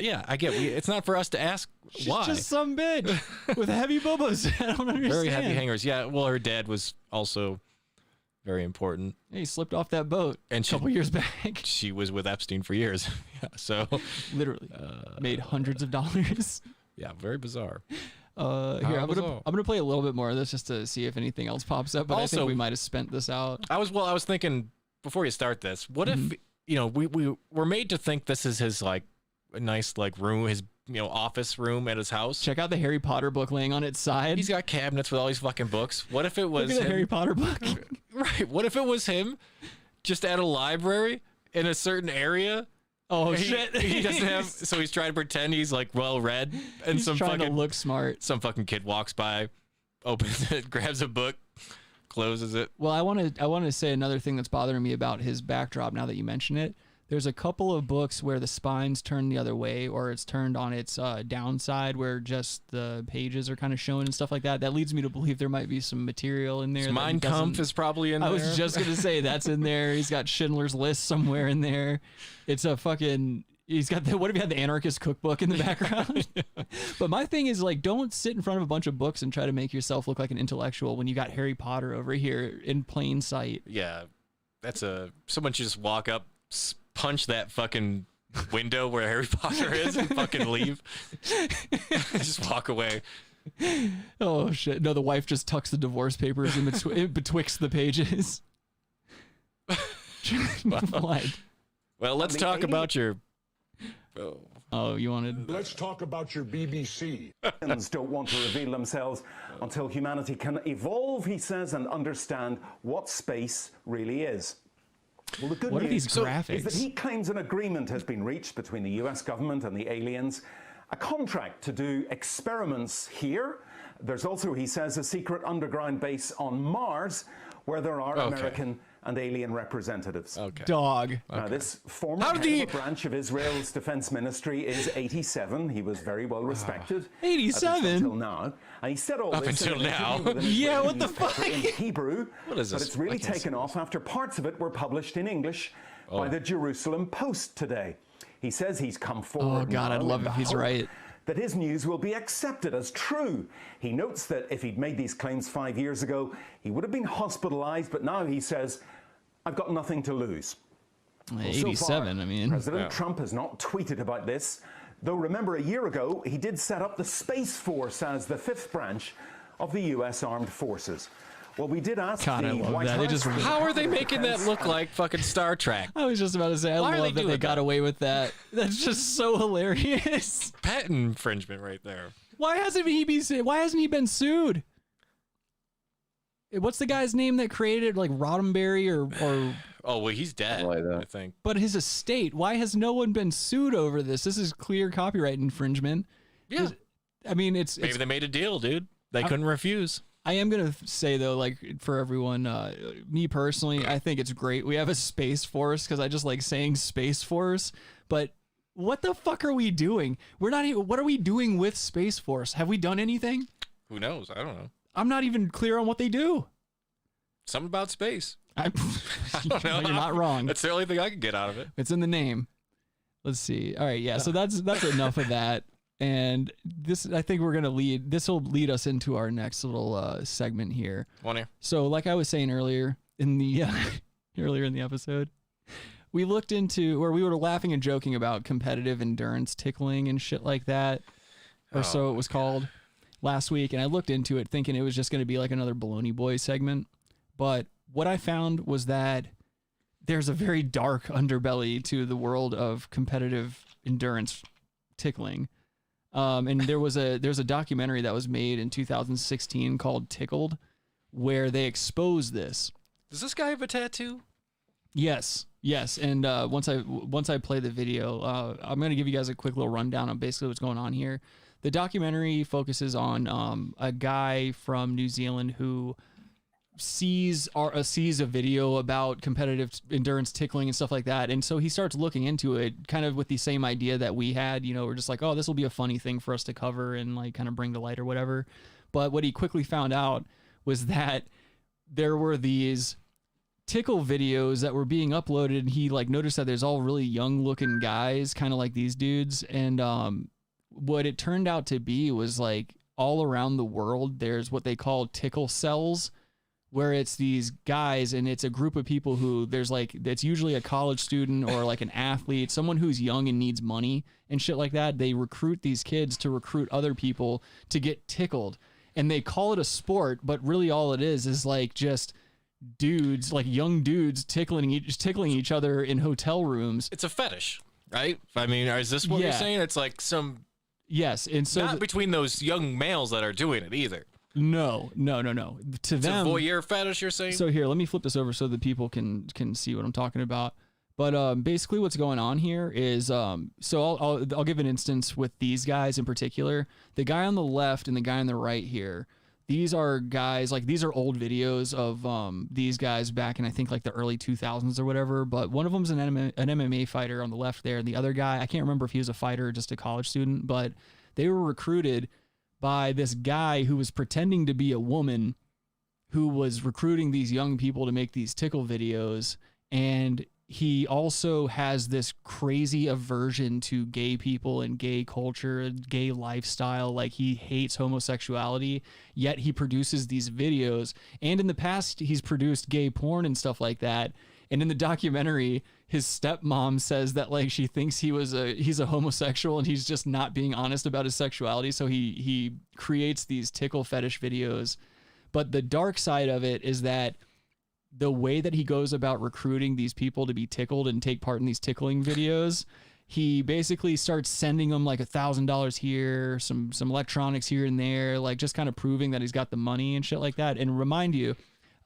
Yeah, I get. It's not for us to ask She's why. just some bitch with heavy bubbles. I don't understand. Very heavy hangers. Yeah. Well, her dad was also very important. Yeah, he slipped off that boat and a couple years back. She was with Epstein for years. Yeah. So literally made hundreds of dollars. Yeah. Very bizarre. Here, I'm gonna play a little bit more of this just to see if anything else pops up. But I think we might have spent this out. I was thinking before you start this, what if we were made to think this is his like a nice like room, his office room at his house. Check out the Harry Potter book laying on its side. He's got cabinets with all these fucking books. What if it was Look at the Harry Potter book? Right. What if it was him just at a library in a certain area? Oh shit. He doesn't have, so he's trying to pretend he's like well read, and he's trying to look smart. Some fucking kid walks by, opens it, grabs a book, closes it. Well, I want to say another thing that's bothering me about his backdrop now that you mention it. There's a couple of books where the spine's turned the other way, or it's turned on its downside, where just the pages are kind of shown and stuff like that. That leads me to believe there might be some material in there. Mein Kampf is probably in there. I was just going to say that's in there. He's got Schindler's List somewhere in there. It's a fucking... He's got the... What if you had the Anarchist Cookbook in the background? But my thing is, like, don't sit in front of a bunch of books and try to make yourself look like an intellectual when you got Harry Potter over here in plain sight. Yeah. Someone should just walk up, punch that fucking window where Harry Potter is and fucking leave. Just walk away. Oh shit. No, the wife just tucks the divorce papers in betwixt the pages. Well, let's talk about your... Oh, you wanted... Let's talk about your BBC. Don't want to reveal themselves until humanity can evolve, he says, and understand what space really is. Well, the good What are news these graphics? is that he claims an agreement has been reached between the US government and the aliens, a contract to do experiments here. There's also, he says, a secret underground base on Mars where there are American and alien representatives. Dog. Now, this former head of a branch of Israel's defense ministry is 87. He was very well respected. 87? Until now. And he said all Up this until in an now. interview with an Yeah, Israeli what the newspaper fuck? in Hebrew. What is this? But it's really I can't taken see off after parts of it were published in English by the Jerusalem Post today. He says he's come forward. Oh, God, now I'd love in if the he's hope right. that his news will be accepted as true. He notes that if he'd made these claims 5 years ago, he would have been hospitalized, but now he says, I've got nothing to lose. Well, 87, so far, I mean. President Trump has not tweeted about this, though remember a year ago, he did set up the Space Force as the fifth branch of the U.S. Armed Forces. Well, we did ask God, the I love White that. They House... just- How are they making that look like fucking Star Trek? I was just about to say, I Why are love they that they doing got that? away with that. That's just so hilarious. Patent infringement right there. Why hasn't he been sued? What's the guy's name that created it, like Roddenberry or Oh, well, he's dead, Something like that. I think. But his estate, why has no one been sued over this? This is clear copyright infringement. Yeah. I mean, Maybe they made a deal, dude. They couldn't refuse. I am going to say, though, like, for everyone, me personally, I think it's great. We have a Space Force because I just like saying Space Force. But what the fuck are we doing? We're not even, what are we doing with Space Force? Have we done anything? Who knows? I don't know. I'm not even clear on what they do. Something about space. I don't know. You're not wrong. That's the only thing I can get out of it. It's in the name. Let's see. All right, yeah. So that's enough of that. And this, I think we're gonna lead. This will lead us into our next little segment here. One here. So, like I was saying earlier in the episode, we looked into, or we were laughing and joking about competitive endurance tickling and shit like that, or so it was called last week. And I looked into it thinking it was just going to be like another Baloney Boy segment. But what I found was that there's a very dark underbelly to the world of competitive endurance tickling. And there's a documentary that was made in 2016 called Tickled, where they expose this. Does this guy have a tattoo? Yes. And once I play the video, I'm going to give you guys a quick little rundown of basically what's going on here. The documentary focuses on a guy from New Zealand who sees a video about competitive endurance tickling and stuff like that, and so he starts looking into it kind of with the same idea that we had. We're just like, oh, this will be a funny thing for us to cover and like kind of bring to light or whatever. But what he quickly found out was that there were these tickle videos that were being uploaded, and he like noticed that there's all really young looking guys, kind of like these dudes. And what it turned out to be was like all around the world there's what they call tickle cells, where it's these guys and it's a group of people who it's usually a college student or like an athlete, someone who's young and needs money and shit like that. They recruit these kids to recruit other people to get tickled, and they call it a sport, but really all it is like just dudes, like young dudes tickling each other in hotel rooms. It's a fetish, right? I mean, is this what you're saying? It's like some... Yes, and so... Not between those young males that are doing it either. No. To It's them, a voyeur fetish, you're saying? So here, let me flip this over so that people can see what I'm talking about. But basically, what's going on here is, so I'll give an instance with these guys in particular. The guy on the left and the guy on the right here. These are guys, like, these are old videos of these guys back in, I think, like the early 2000s or whatever. But one of them's an MMA fighter on the left there. And the other guy, I can't remember if he was a fighter or just a college student, but they were recruited by this guy who was pretending to be a woman who was recruiting these young people to make these tickle videos. And he also has this crazy aversion to gay people and gay culture, gay lifestyle. Like, he hates homosexuality, yet he produces these videos. And in the past, he's produced gay porn and stuff like that. And in the documentary, his stepmom says that like she thinks he's a homosexual and he's just not being honest about his sexuality. So he creates these tickle fetish videos. But the dark side of it is that the way that he goes about recruiting these people to be tickled and take part in these tickling videos, he basically starts sending them like $1,000 here, some electronics here and there, like just kind of proving that he's got the money and shit like that. And remind you,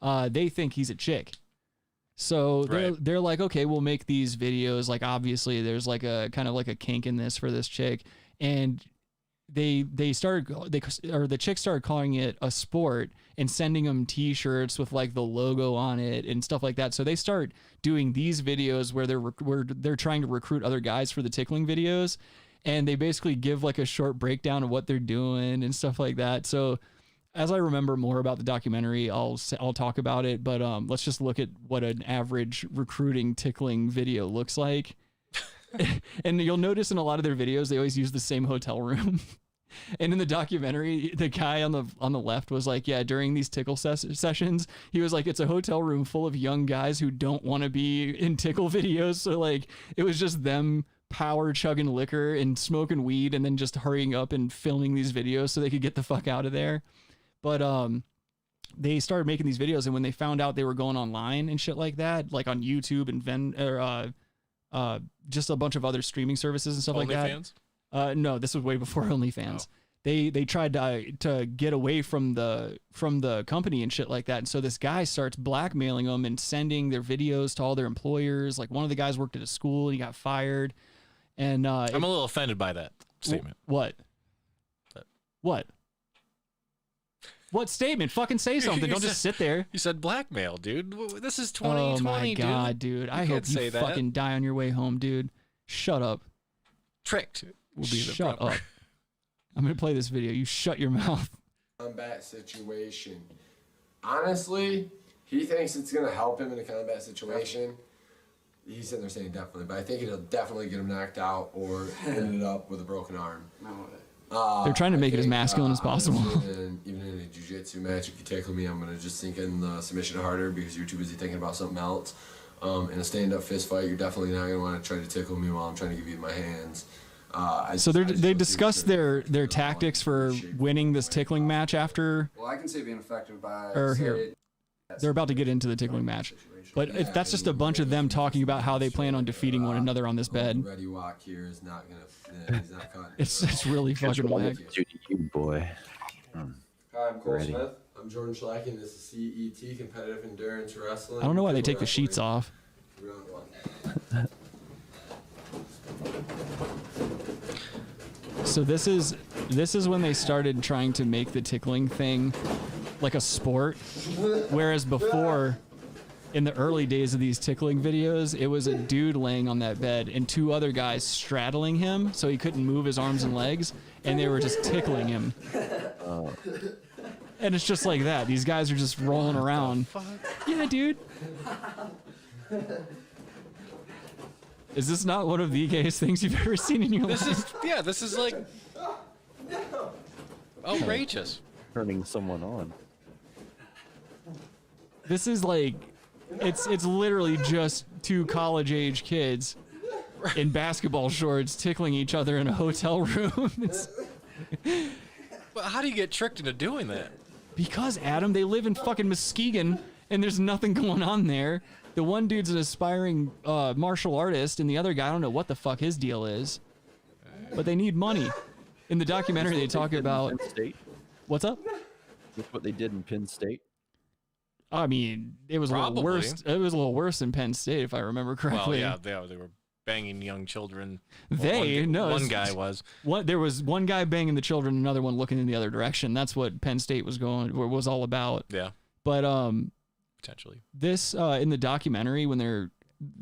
they think he's a chick. So they're like, okay, we'll make these videos. Like, obviously there's like a kind of like a kink in this for this chick. And the chick started calling it a sport and sending them t-shirts with like the logo on it and stuff like that. So they start doing these videos where they're trying to recruit other guys for the tickling videos. And they basically give like a short breakdown of what they're doing and stuff like that. So as I remember more about the documentary, I'll talk about it, but let's just look at what an average recruiting tickling video looks like. And you'll notice in a lot of their videos, they always use the same hotel room. And in the documentary, the guy on the left was like, yeah, during these tickle sessions, he was like, it's a hotel room full of young guys who don't want to be in tickle videos. So like, it was just them power chugging liquor and smoking weed and then just hurrying up and filming these videos so they could get the fuck out of there. But they started making these videos, and when they found out they were going online and shit like that, like on YouTube and just a bunch of other streaming services and stuff like that. OnlyFans? No, this was way before OnlyFans. they tried to get away from the company and shit like that. And so this guy starts blackmailing them and sending their videos to all their employers. Like one of the guys worked at a school and he got fired. And I'm a little offended by that statement. What? What statement? Fucking say something. Don't just sit there. You said blackmail, dude. This is 2020, Oh my god, dude. I hope you fucking die on your way home, dude. Shut up. Tricked will be the Shut proper. up. I'm gonna play this video. You shut your mouth. Combat situation. Honestly, he thinks it's gonna help him in a combat situation. He's sitting there saying definitely, but I think it'll definitely get him knocked out or ended up with a broken arm. They're trying to make it as masculine as possible. Even in a jiu-jitsu match, if you tackle me, I'm gonna just sink in the submission harder because you're too busy thinking about something else. In a stand-up fist fight, you're definitely not gonna want to try to tickle me while I'm trying to give you my hands. So they discussed their tactics for winning this tickling match after. Well, I can say being affected by. Or here, they're about to get into the tickling match, but if that's just a bunch of them talking about how they plan on defeating one another on this bed. Ready walk here is not gonna. He's not cutting. It's really fucking whack. You boy. Hi, I'm Cole Ready. Smith. I'm Jordan Schlack, and this is CET, Competitive Endurance Wrestling. I don't know why they take the sheets off. Round one. So this is when they started trying to make the tickling thing like a sport, whereas before, in the early days of these tickling videos, it was a dude laying on that bed and two other guys straddling him so he couldn't move his arms and legs, and they were just tickling him. And it's just like that. These guys are just rolling around. Yeah, dude. Is this not one of the gayest things you've ever seen in your life? This is like outrageous. Turning someone on. This is like, it's literally just two college-age kids in basketball shorts tickling each other in a hotel room. But how do you get tricked into doing that? Because, Adam, they live in fucking Muskegon, and there's nothing going on there. The one dude's an aspiring martial artist, and the other guy, I don't know what the fuck his deal is. But they need money. In the documentary, they talk about... Penn State? What's up? That's what they did in Penn State? I mean, it was a little worse. It was a little worse in Penn State, if I remember correctly. Well, yeah, they were banging young children. One guy was. There was one guy banging the children, another one looking in the other direction. That's what Penn State was all about. Yeah. But potentially this in the documentary, when they're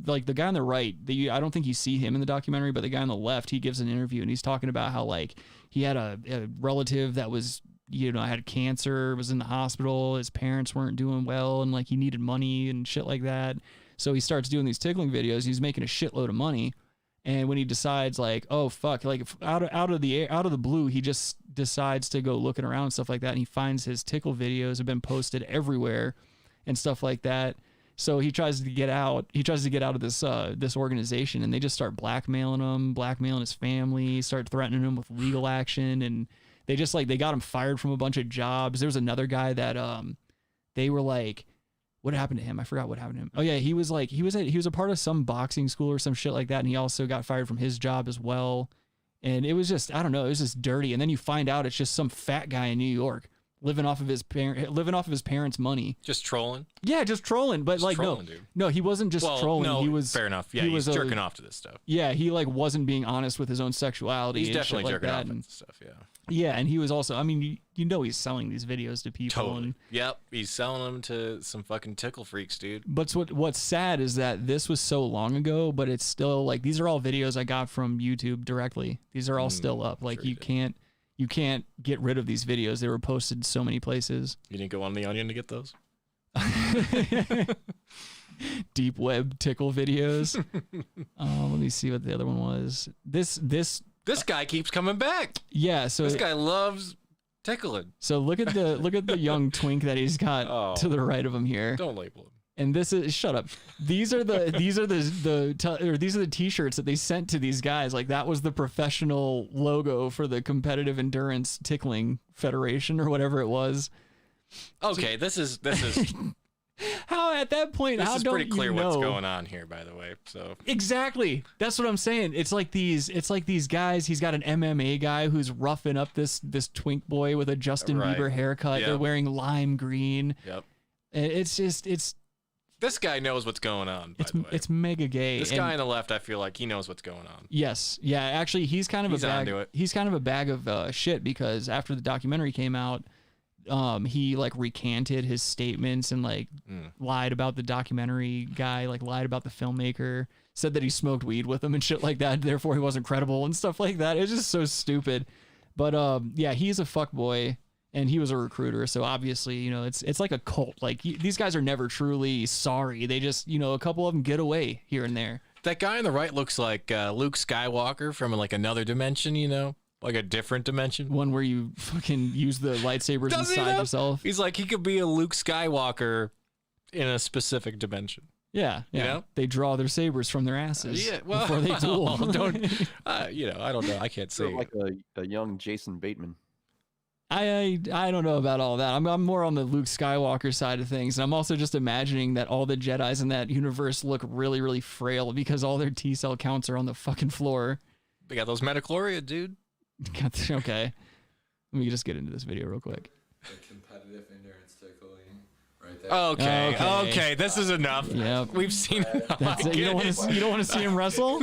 like the guy on the right, I don't think you see him in the documentary, but the guy on the left, he gives an interview and he's talking about how like he had a relative that was, had cancer, was in the hospital, his parents weren't doing well, and like he needed money and shit like that. So he starts doing these tickling videos. He's making a shitload of money, and when he decides like, oh fuck, like out of the blue, he just decides to go looking around and stuff like that, and he finds his tickle videos have been posted everywhere and stuff like that. So he tries to get out. He tries to get out of this organization, and they just start blackmailing him, blackmailing his family, start threatening him with legal action, and they just like they got him fired from a bunch of jobs. There was another guy that they were like, what happened to him? I forgot what happened to him. Oh yeah, he was a part of some boxing school or some shit like that, and he also got fired from his job as well. And it was just, I don't know, it was just dirty. And then you find out it's just some fat guy in New York living off of his parents' money. Just trolling? Yeah, just trolling. But just like trolling, dude. No, he wasn't just trolling. No, he was fair enough. Yeah, he's jerking off to this stuff. Yeah, he like wasn't being honest with his own sexuality. He's and definitely shit jerking like off that. at this stuff. Yeah. Yeah, and he was also, I mean, he's selling these videos to people. Totally. Yep, he's selling them to some fucking tickle freaks, dude. But what's sad is that this was so long ago, but it's still like, these are all videos I got from YouTube directly. These are all still up. Like you can't get rid of these videos. They were posted so many places. You didn't go on the Onion to get those? Deep web tickle videos. Let me see what the other one was. This guy keeps coming back. Yeah, so this guy loves tickling. So look at the young twink that he's got to the right of him here. Don't label him. And this is, shut up. These are the t-shirts that they sent to these guys. Like that was the professional logo for the Competitive Endurance Tickling Federation or whatever it was. Okay, this is how at that point, This how is don't pretty clear you know what's going on here, by the way. So exactly, that's what I'm saying. It's like these guys. He's got an MMA guy who's roughing up this twink boy with a Justin Bieber haircut. Yep. They're wearing lime green. Yep. It's this guy knows what's going on. By the way, it's mega gay. This guy on the left, I feel like he knows what's going on. Yes, yeah. Actually, he's kind of a bag. onto it. He's kind of a bag of shit because after the documentary came out, he like recanted his statements and like lied about the documentary guy, like lied about the filmmaker, said that he smoked weed with him and shit like that. Therefore, he wasn't credible and stuff like that. It's just so stupid. But yeah, he's a fuckboy. And he was a recruiter, so obviously, you know, it's like a cult. Like these guys are never truly sorry. They just, you know, a couple of them get away here and there. That guy on the right looks like Luke Skywalker from like another dimension, you know, like a different dimension. One where you fucking use the lightsabers inside yourself. He's like, he could be a Luke Skywalker in a specific dimension. Yeah, yeah. You know? They draw their sabers from their asses before they duel. Don't, you know, I don't know. I can't say. Like a young Jason Bateman. I don't know about all that. I'm more on the Luke Skywalker side of things, and I'm also just imagining that all the Jedis in that universe look really, really frail because all their T cell counts are on the fucking floor. They got those metachloria, dude. Okay, let me just get into this video real quick. The competitive endurance tickling, right there. Okay. This is enough. Yep. We've seen. That's it. You don't want to see him wrestle.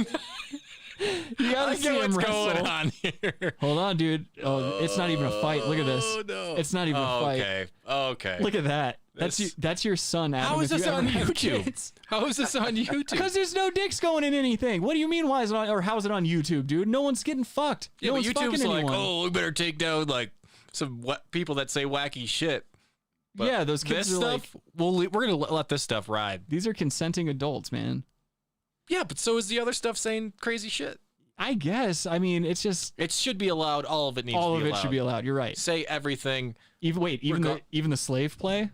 You gotta see him what's wrestle. going on here. Hold on, dude. Oh, it's not even a fight. Look at this. No. It's not even a fight. Okay. Look at that. That's your son, Adam. How is if this you on ever have YouTube? kids. How is this on YouTube? Because there's no dicks going in anything. What do you mean? Why is it on, or how's it on YouTube, dude? No one's getting fucked. Yeah, no but one's fucking YouTube's like, anyone. oh, we better take down like some people that say wacky shit. But yeah, those kids this are stuff. We're gonna let this stuff ride. These are consenting adults, man. Yeah, but so is the other stuff saying crazy shit. I guess. I mean, it's just it should be allowed. All of it needs to be allowed. All of it should be allowed. You're right. Say everything. Even the slave play.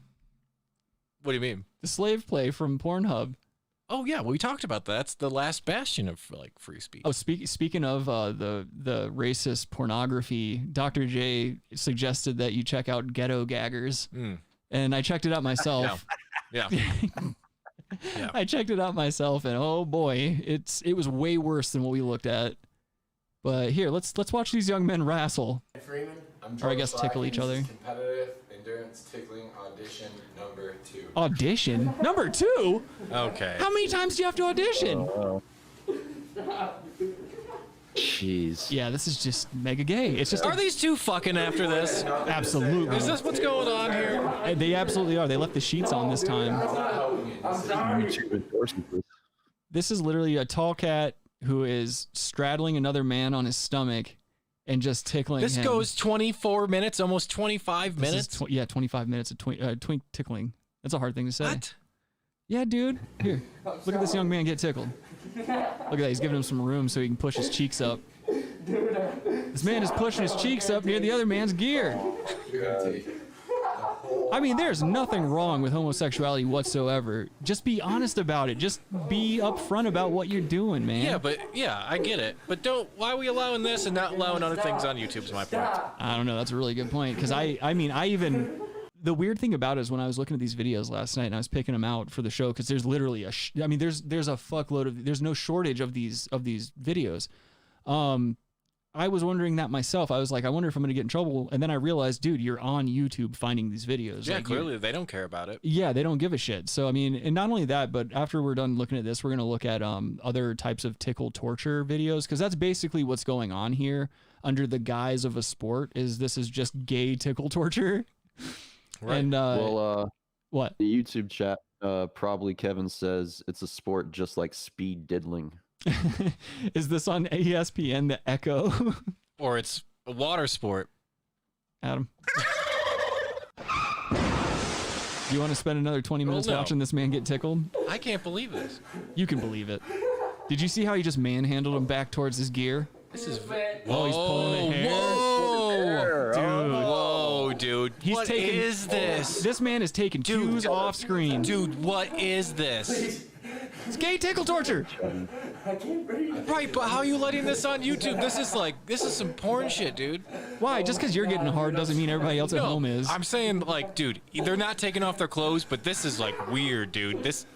What do you mean? The slave play from Pornhub. Oh yeah, well, we talked about that. That's the last bastion of like free speech. Oh, speaking of the racist pornography, Dr. J suggested that you check out Ghetto Gaggers, and I checked it out myself. Yeah. Yeah. I checked it out myself, and oh boy, it was way worse than what we looked at. But here, let's watch these young men wrestle, Freeman, or I guess tickle each other. Competitive endurance tickling audition number 2. Audition number 2? Okay. How many times do you have to audition? Jeez. Yeah, this is just mega gay. It's just. Are these two fucking after this? Absolutely. Is this what's going on here? They absolutely are. They left the sheets on this time. This is literally a tall cat who is straddling another man on his stomach and just tickling This him. goes 24 minutes, almost 25 minutes. 25 minutes of twink tickling. That's a hard thing to say. What? Yeah, dude. Here, look at this young man get tickled. Look at that. He's giving him some room so he can push his cheeks up. This man is pushing his cheeks up near the other man's gear. I mean, there's nothing wrong with homosexuality whatsoever. Just be honest about it. Just be upfront about what you're doing, man. Yeah, but I get it. But why are we allowing this and not allowing other things on YouTube is my point. I don't know. That's a really good point. Because the weird thing about it is when I was looking at these videos last night and I was picking them out for the show, because there's literally there's a fuckload of, there's no shortage of these videos. I was wondering that myself. I was like, I wonder if I'm going to get in trouble. And then I realized, dude, you're on YouTube finding these videos. Yeah, like, clearly they don't care about it. Yeah, they don't give a shit. So, I mean, and not only that, but after we're done looking at this, we're going to look at other types of tickle torture videos, because that's basically what's going on here under the guise of a sport. This is just gay tickle torture. Right. And, what? The YouTube chat, probably Kevin says it's a sport just like speed diddling. Is this on ESPN, the Echo? Or it's a water sport. Adam. Do you want to spend another 20 minutes watching this man get tickled? I can't believe this. You can believe it. Did you see how he just manhandled him back towards his gear? This is... Oh, he's pulling the hair. Whoa! Dude. Whoa, dude. What is this? This man is taking cues off screen. Dude, what is this? It's gay tickle torture. I can't breathe. Right, but how are you letting this on YouTube? This is some porn shit, dude. Why? Just because you're getting hard doesn't mean everybody else at home is. I'm saying, like, dude, they're not taking off their clothes, but this is like weird, dude. There's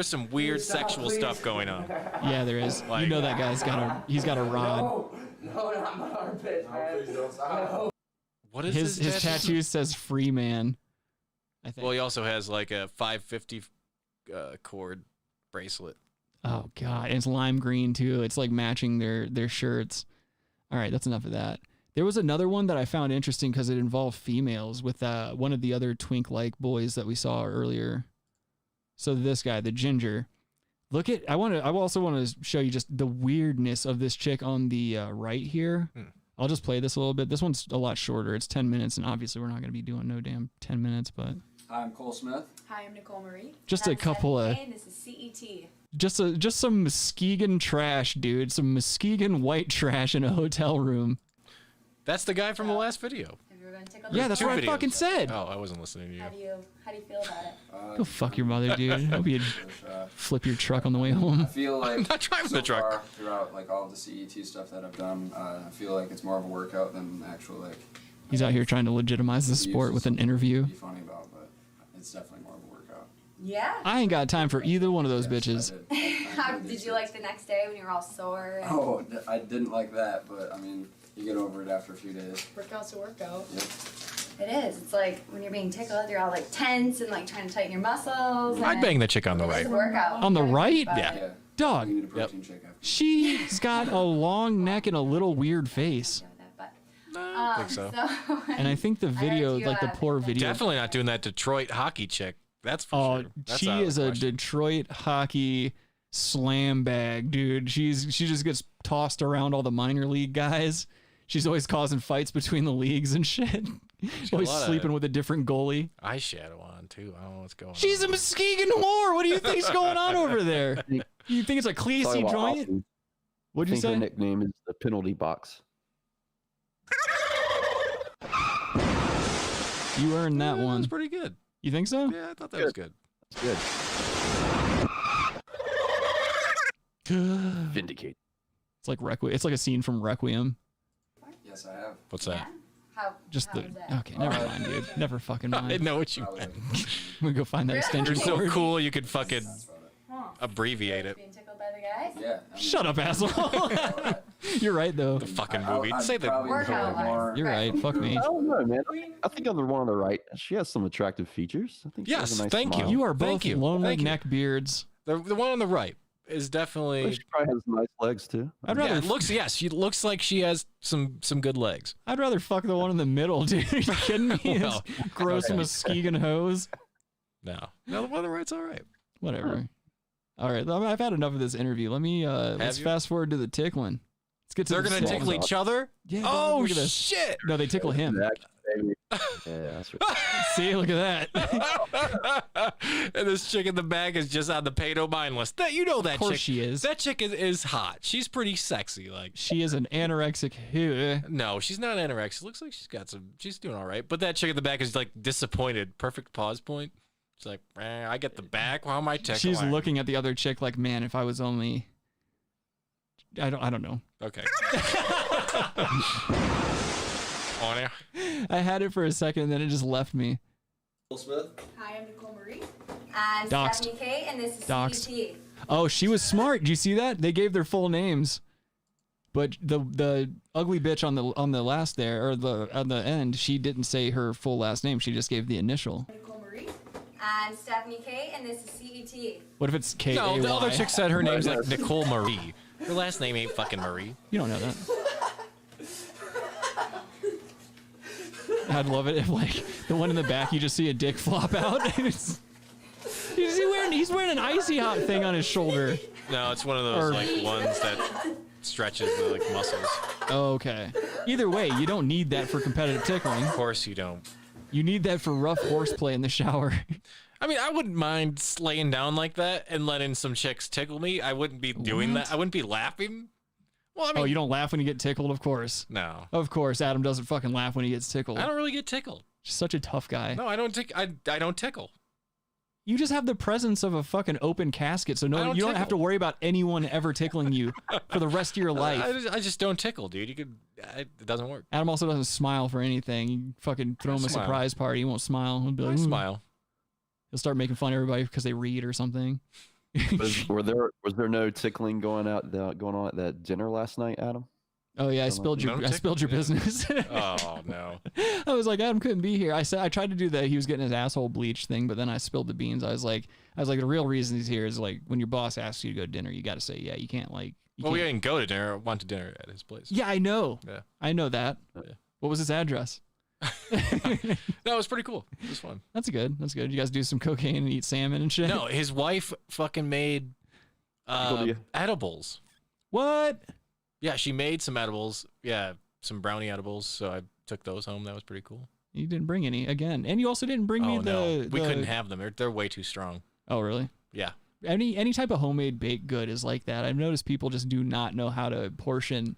some weird sexual stuff going on. Yeah, there is. Like, you know that guy's got a rod. No, not my armpit, man. Please don't stop. What is his tattoo says "Free Man." I think. Well, he also has like a 550 cord bracelet. Oh god, and it's lime green too. It's like matching their shirts. All right, that's enough of that. There was another one that I found interesting because it involved females with one of the other twink-like boys that we saw earlier. So this guy, the ginger. Look at. I also want to show you just the weirdness of this chick on the right here. I'll just play this a little bit. This one's a lot shorter. It's 10 minutes, and obviously we're not going to be doing no damn 10 minutes, but. Hi, I'm Cole Smith. Hi, I'm Nicole Marie. Just a couple of. And this is CET. Just some Muskegon trash, dude. Some Muskegon white trash in a hotel room. That's the guy from the last video. Have you ever been tickled? Yeah, that's what I fucking said. Oh, I wasn't listening to you. How do you feel about it? Go fuck your mother, dude. Hope you'd flip your truck on the way home. I feel like I'm not driving the truck. far throughout like all of the CET stuff that I've done, I feel like it's more of a workout than actual like. He's out here trying to legitimize the sport with an interview. Be funny about, but it's definitely more of a workout. Yeah. I ain't got time for either one of those bitches. How did you like the next day when you were all sore? And Oh, I didn't like that, but I mean, you get over it after a few days. Workout's a workout. Yep. It is. It's like when you're being tickled, you're all like tense and like trying to tighten your muscles. I'd bang the chick on the right. It's a workout. On the right? Yeah. Dog. You need a protein shake after. She's got a long neck and a little weird face. I think so. And I think the video, like the poor video. Definitely not doing that Detroit hockey chick. That's for Oh, sure. That's she out of is the a question. Detroit hockey slam bag, dude. She just gets tossed around all the minor league guys. She's always causing fights between the leagues and shit. Always sleeping with a different goalie. Eyeshadow on too. I don't know what's going on. She's a Muskegon whore. What do you think's going on over there? You think it's a Talking Cleasy about joint? Austin, What'd you I think her say? nickname is the penalty box. You earned that one. That's pretty good. You think so? Yeah, I thought that was good. That's good. Vindicate. It's like Requiem. It's like a scene from Requiem. Yes, I have. What's that? Just the okay. Never mind, dude. Never fucking mind. I didn't know what you meant. I'm gonna go find that extension You're so cord. cool. You could fucking abbreviate it. Being tickled by the guys? Yeah. Shut up, asshole. You're right though. The fucking movie. Say the Workout. You're right. Fuck me. I don't know, man. I think on the one on the right, she has some attractive features. I think she has Yes, a nice thank smile. You are both Thank you. lonely Thank you. neck beards. The one on the right is definitely. She probably has nice legs too. I'd rather. She looks like she has some good legs. I'd rather fuck the one in the middle, dude. Are you kidding me? Well, This gross Muskegon hose. No, the one on the right's all right. Whatever. All right, I've had enough of this interview. Let me let's you? fast forward to the tickling. Let's get to They're the gonna sex. tickle each other. Yeah. Oh look at this. shit! No, they tickle him. Yeah, that's right. See, look at that. And this chick in the back is just on the pay no mind list. That you know that Of course chick. she is. That chick is hot. She's pretty sexy. Like She is an anorexic. no, she's not anorexic. Looks like she's doing all right. But that chick in the back is like disappointed. Perfect pause point. She's like, I get the back. Why am I tickling? She's looking at the other chick like, man, if I was only. I don't know. Okay. On air. I had it for a second, and then it just left me. Smith. Hi, I'm Nicole Marie. And Doxed. Stephanie K, and this is Doxed. CET. Oh, she was smart. Did you see that? They gave their full names, but the ugly bitch on the last there or on the end, she didn't say her full last name. She just gave the initial. Nicole Marie. And Stephanie K, and this is CET. What if it's K? No, the other chick said her name's like Nicole Marie. Her last name ain't fucking Marie. You don't know that. I'd love it if, like, the one in the back, you just see a dick flop out. He's wearing an icy hot thing on his shoulder. No, it's one of those like ones that stretches the like muscles. Okay. Either way, you don't need that for competitive tickling. Of course you don't. You need that for rough horseplay in the shower. I mean, I wouldn't mind laying down like that and letting some chicks tickle me. I wouldn't be doing that. I wouldn't be laughing. Well, I mean, Oh, you don't laugh when you get tickled, of course. No. Of course, Adam doesn't fucking laugh when he gets tickled. I don't really get tickled. Such a tough guy. No, I don't tickle. I don't tickle. You just have the presence of a fucking open casket, so you don't have to worry about anyone ever tickling you for the rest of your life. I just don't tickle, dude. It doesn't work. Adam also doesn't smile for anything. You fucking throw him a surprise party, he won't smile. He'll be like, smile. He'll start making fun of everybody because they read or something. Was there no tickling going on at that dinner last night, Adam? Oh yeah, I spilled your business. Oh no. I was like, Adam couldn't be here. I tried to do that. He was getting his asshole bleached thing, but then I spilled the beans. I was like, the real reason he's here is like when your boss asks you to go to dinner, you got to say, yeah, you can't like. We didn't go to dinner. I went to dinner at his place. Yeah, I know. Yeah. I know that. Yeah. What was his address? That was pretty cool. It was fun. That's good. That's good. You guys do some cocaine and eat salmon and shit? No, his wife fucking made edibles. What? Yeah, she made some edibles. Yeah, some brownie edibles. So I took those home. That was pretty cool. You didn't bring any again, and you also didn't bring me the. We couldn't have them. They're way too strong. Oh really? Yeah. Any type of homemade baked good is like that. I've noticed people just do not know how to portion.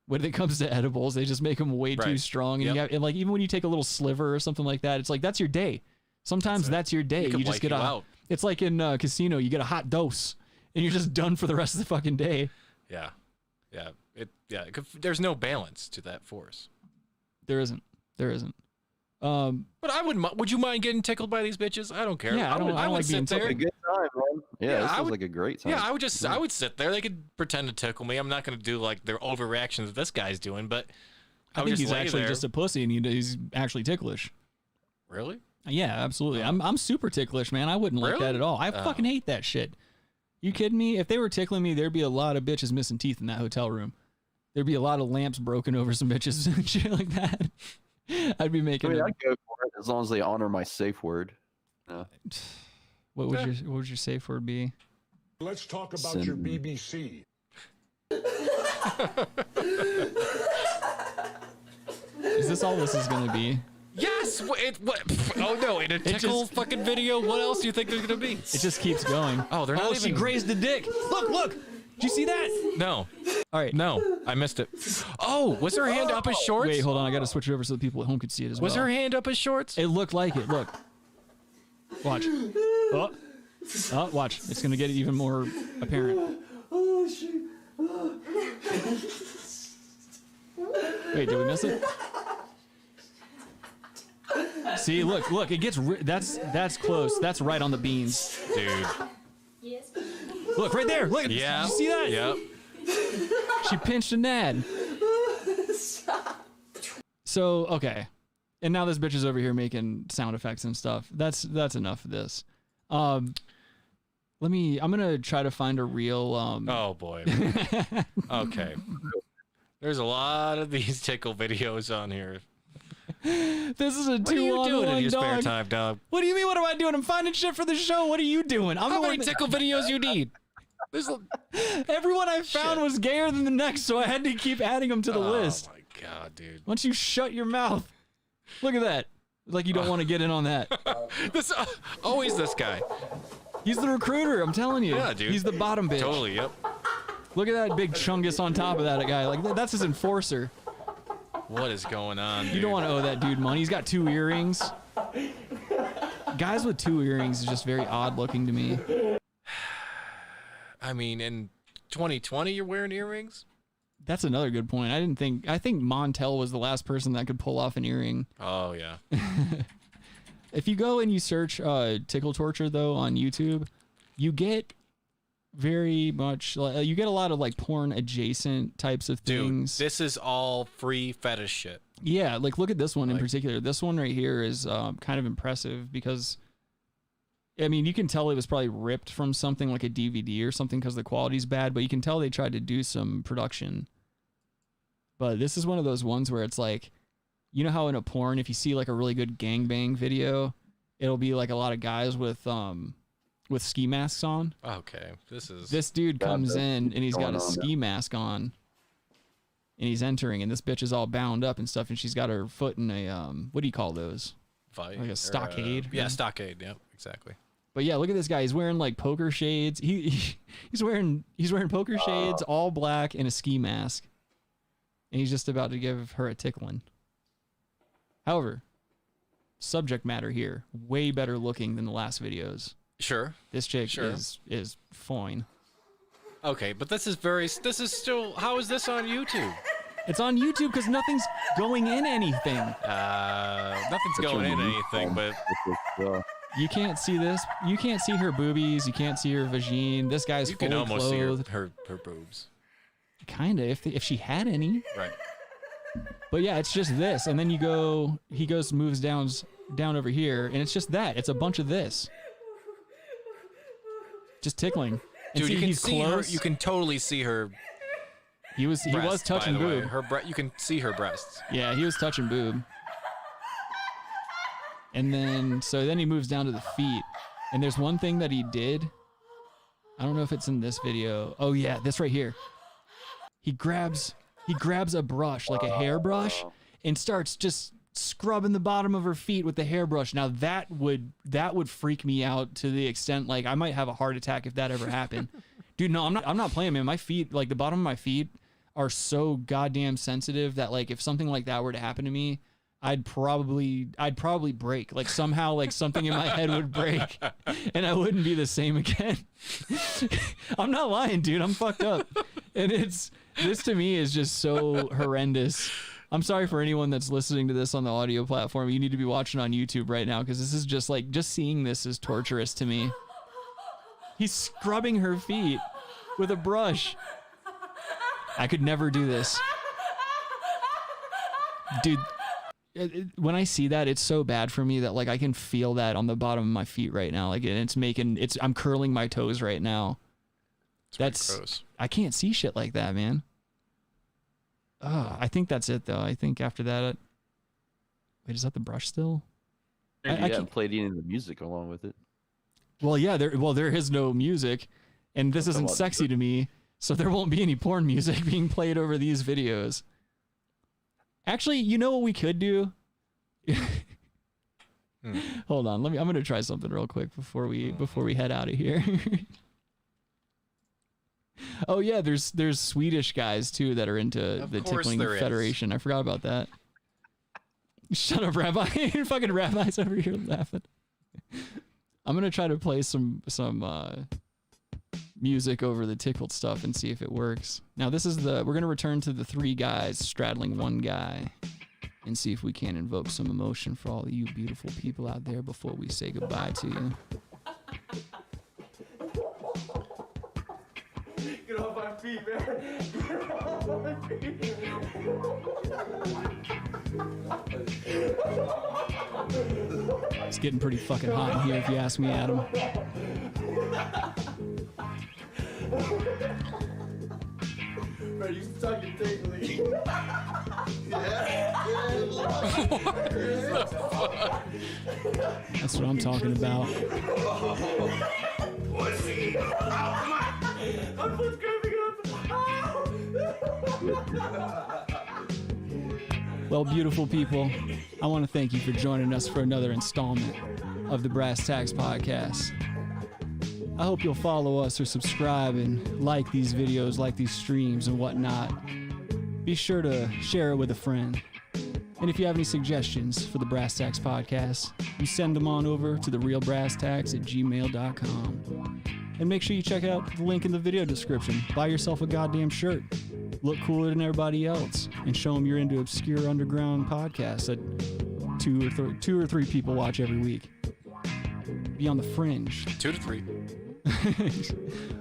When it comes to edibles, they just make them way too strong, and, and like even when you take a little sliver or something like that, it's like that's your day. Sometimes that's your day. You just get out. It's like in casino, you get a hot dose, and you're just done for the rest of the fucking day. Yeah. Yeah. There's no balance to that force. There isn't. But I wouldn't. Would you mind getting tickled by these bitches? I don't care. Yeah, I don't like being sit there. A good time, man. Yeah, this sounds like a great time. Yeah, I would sit there. They could pretend to tickle me. I'm not going to do like their overreactions that this guy's doing, but I think he's actually just a pussy, and he's actually ticklish. Really? Yeah, absolutely. I'm super ticklish, man. I wouldn't like that at all. I fucking hate that shit. You kidding me? If they were tickling me, there'd be a lot of bitches missing teeth in that hotel room. There'd be a lot of lamps broken over some bitches and shit like that. I'd be making. I'd go for it as long as they honor my safe word. No. What would your safe word be? Let's talk about your BBC. Is this all this is gonna be? Yes. Oh no! In a tickle fucking video, what else do you think there's gonna be? It just keeps going. Oh, they're not even. She grazed the dick. Look! Did you see that? No. All right. No, I missed it. Oh, was her hand up his shorts? Wait, hold on. I got to switch it over so the people at home could see it as well. Was her hand up his shorts? It looked like it. Look. Watch. Oh, watch. It's gonna get even more apparent. Wait, did we miss it? See, look. It gets. That's close. That's right on the beans, dude. Yes. Look right there. Look. Yeah. Did you see that? Yep. She pinched a nad. So okay, and now this bitch is over here making sound effects and stuff. That's enough of this. I'm gonna try to find a real. Oh boy. Okay. There's a lot of these tickle videos on here. This is a 2-on-1 dog. What are you doing in your spare time, dog? What do you mean? What am I doing? I'm finding shit for the show. What are you doing? How many tickle videos you need? Everyone I found was gayer than the next, so I had to keep adding them to the list. Oh my god, dude! Why don't you shut your mouth? Look at that. It's like you don't want to get in on that. Always this guy. He's the recruiter. I'm telling you. Yeah, dude. He's the bottom bitch. Totally. Yep. Look at that big chungus on top of that guy. Like that's his enforcer. What is going on? You don't want to owe that dude money. He's got 2 earrings. Guys with 2 earrings is just very odd looking to me. I mean, in 2020, you're wearing earrings? That's another good point. I think Montel was the last person that could pull off an earring. Oh, yeah. If you go and you search tickle torture, though, on YouTube, you get very much, you get a lot of like porn adjacent types of things. Dude, this is all free fetish shit. Yeah, like look at this one in particular. This one right here is kind of impressive because, I mean, you can tell it was probably ripped from something like a DVD or something because the quality's bad, but you can tell they tried to do some production. But this is one of those ones where it's like, you know how in a porn, if you see like a really good gangbang video, it'll be like a lot of guys with ski masks on. Okay, this dude comes in and he's got a ski mask on, and he's entering, and this bitch is all bound up and stuff, and she's got her foot in a what do you call those? Like a stockade. Yeah, stockade. Yeah, exactly. But yeah, look at this guy. He's wearing like poker shades. He's wearing poker shades, all black, and a ski mask, and he's just about to give her a tickling. However, subject matter here way better looking than the last videos. Sure. This chick is fine. Okay, but this is still, how is this on YouTube? It's on YouTube because nothing's going in anything. Nothing's going in anything, but you can't see this. You can't see her boobies. You can't see her vagine. This guy's fully clothed. You can almost see her boobs. Kinda, if she had any. Right. But yeah, it's just this, and then he moves down over here, and it's just that. It's a bunch of this. Just tickling. And Dude, you can see her. close. You can totally see her. He was touching boob. You can see her breasts. Yeah, he was touching boob. And then he moves down to the feet. And there's one thing that he did. I don't know if it's in this video. Oh yeah, this right here. He grabs a brush, like a hairbrush, and starts just scrubbing the bottom of her feet with the hairbrush. Now that would freak me out to the extent like I might have a heart attack if that ever happened. Dude, no, I'm not playing, man. My feet, like the bottom of my feet are so goddamn sensitive that like if something like that were to happen to me, I'd probably break. Like somehow like something in my head would break and I wouldn't be the same again. I'm not lying, dude. I'm fucked up. And this to me is just so horrendous. I'm sorry for anyone that's listening to this on the audio platform. You need to be watching on YouTube right now because this is just like, just seeing this is torturous to me. He's scrubbing her feet with a brush. I could never do this. Dude, when I see that, it's so bad for me that like I can feel that on the bottom of my feet right now. Like I'm curling my toes right now. That's gross. I can't see shit like that, man. I think that's it though. I think after that, wait, is that the brush still? I haven't played any of the music along with it. Well, yeah, there is no music, and this isn't sexy to me, so there won't be any porn music being played over these videos. Actually, you know what we could do? Hold on, I'm gonna try something real quick before we head out of here. Oh yeah, there's Swedish guys too that are into the Tickling Federation. I forgot about that. Shut up, Rabbi. Fucking rabbis over here laughing. I'm gonna try to play some music over the Tickled stuff and see if it works. Now we're gonna return to the three guys straddling one guy and see if we can invoke some emotion for all of you beautiful people out there before we say goodbye to you. Get off my feet, man. Get off my feet. It's getting pretty fucking hot in here if you ask me, Adam. Bro, you suck at tickling. That's what I'm talking about. Pussy. Oh, come on. My foot's creeping up. Well, beautiful people, I want to thank you for joining us for another installment of the Brass Tacks podcast. I hope you'll follow us or subscribe and like these videos, like these streams and whatnot. Be sure to share it with a friend. And if you have any suggestions for the Brass Tacks podcast, you send them on over to therealbrasstacks@gmail.com. And make sure you check out the link in the video description. Buy yourself a goddamn shirt. Look cooler than everybody else and show them you're into obscure underground podcasts that two or three people watch every week. Be on the fringe. 2 to 3.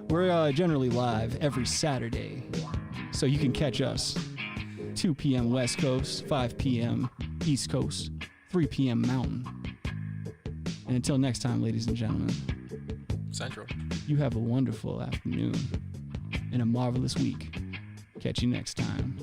We're generally live every Saturday, so you can catch us 2 p.m. West Coast, 5 p.m. East Coast, 3 p.m. Mountain. And until next time, ladies and gentlemen, Central. You have a wonderful afternoon and a marvelous week. Catch you next time.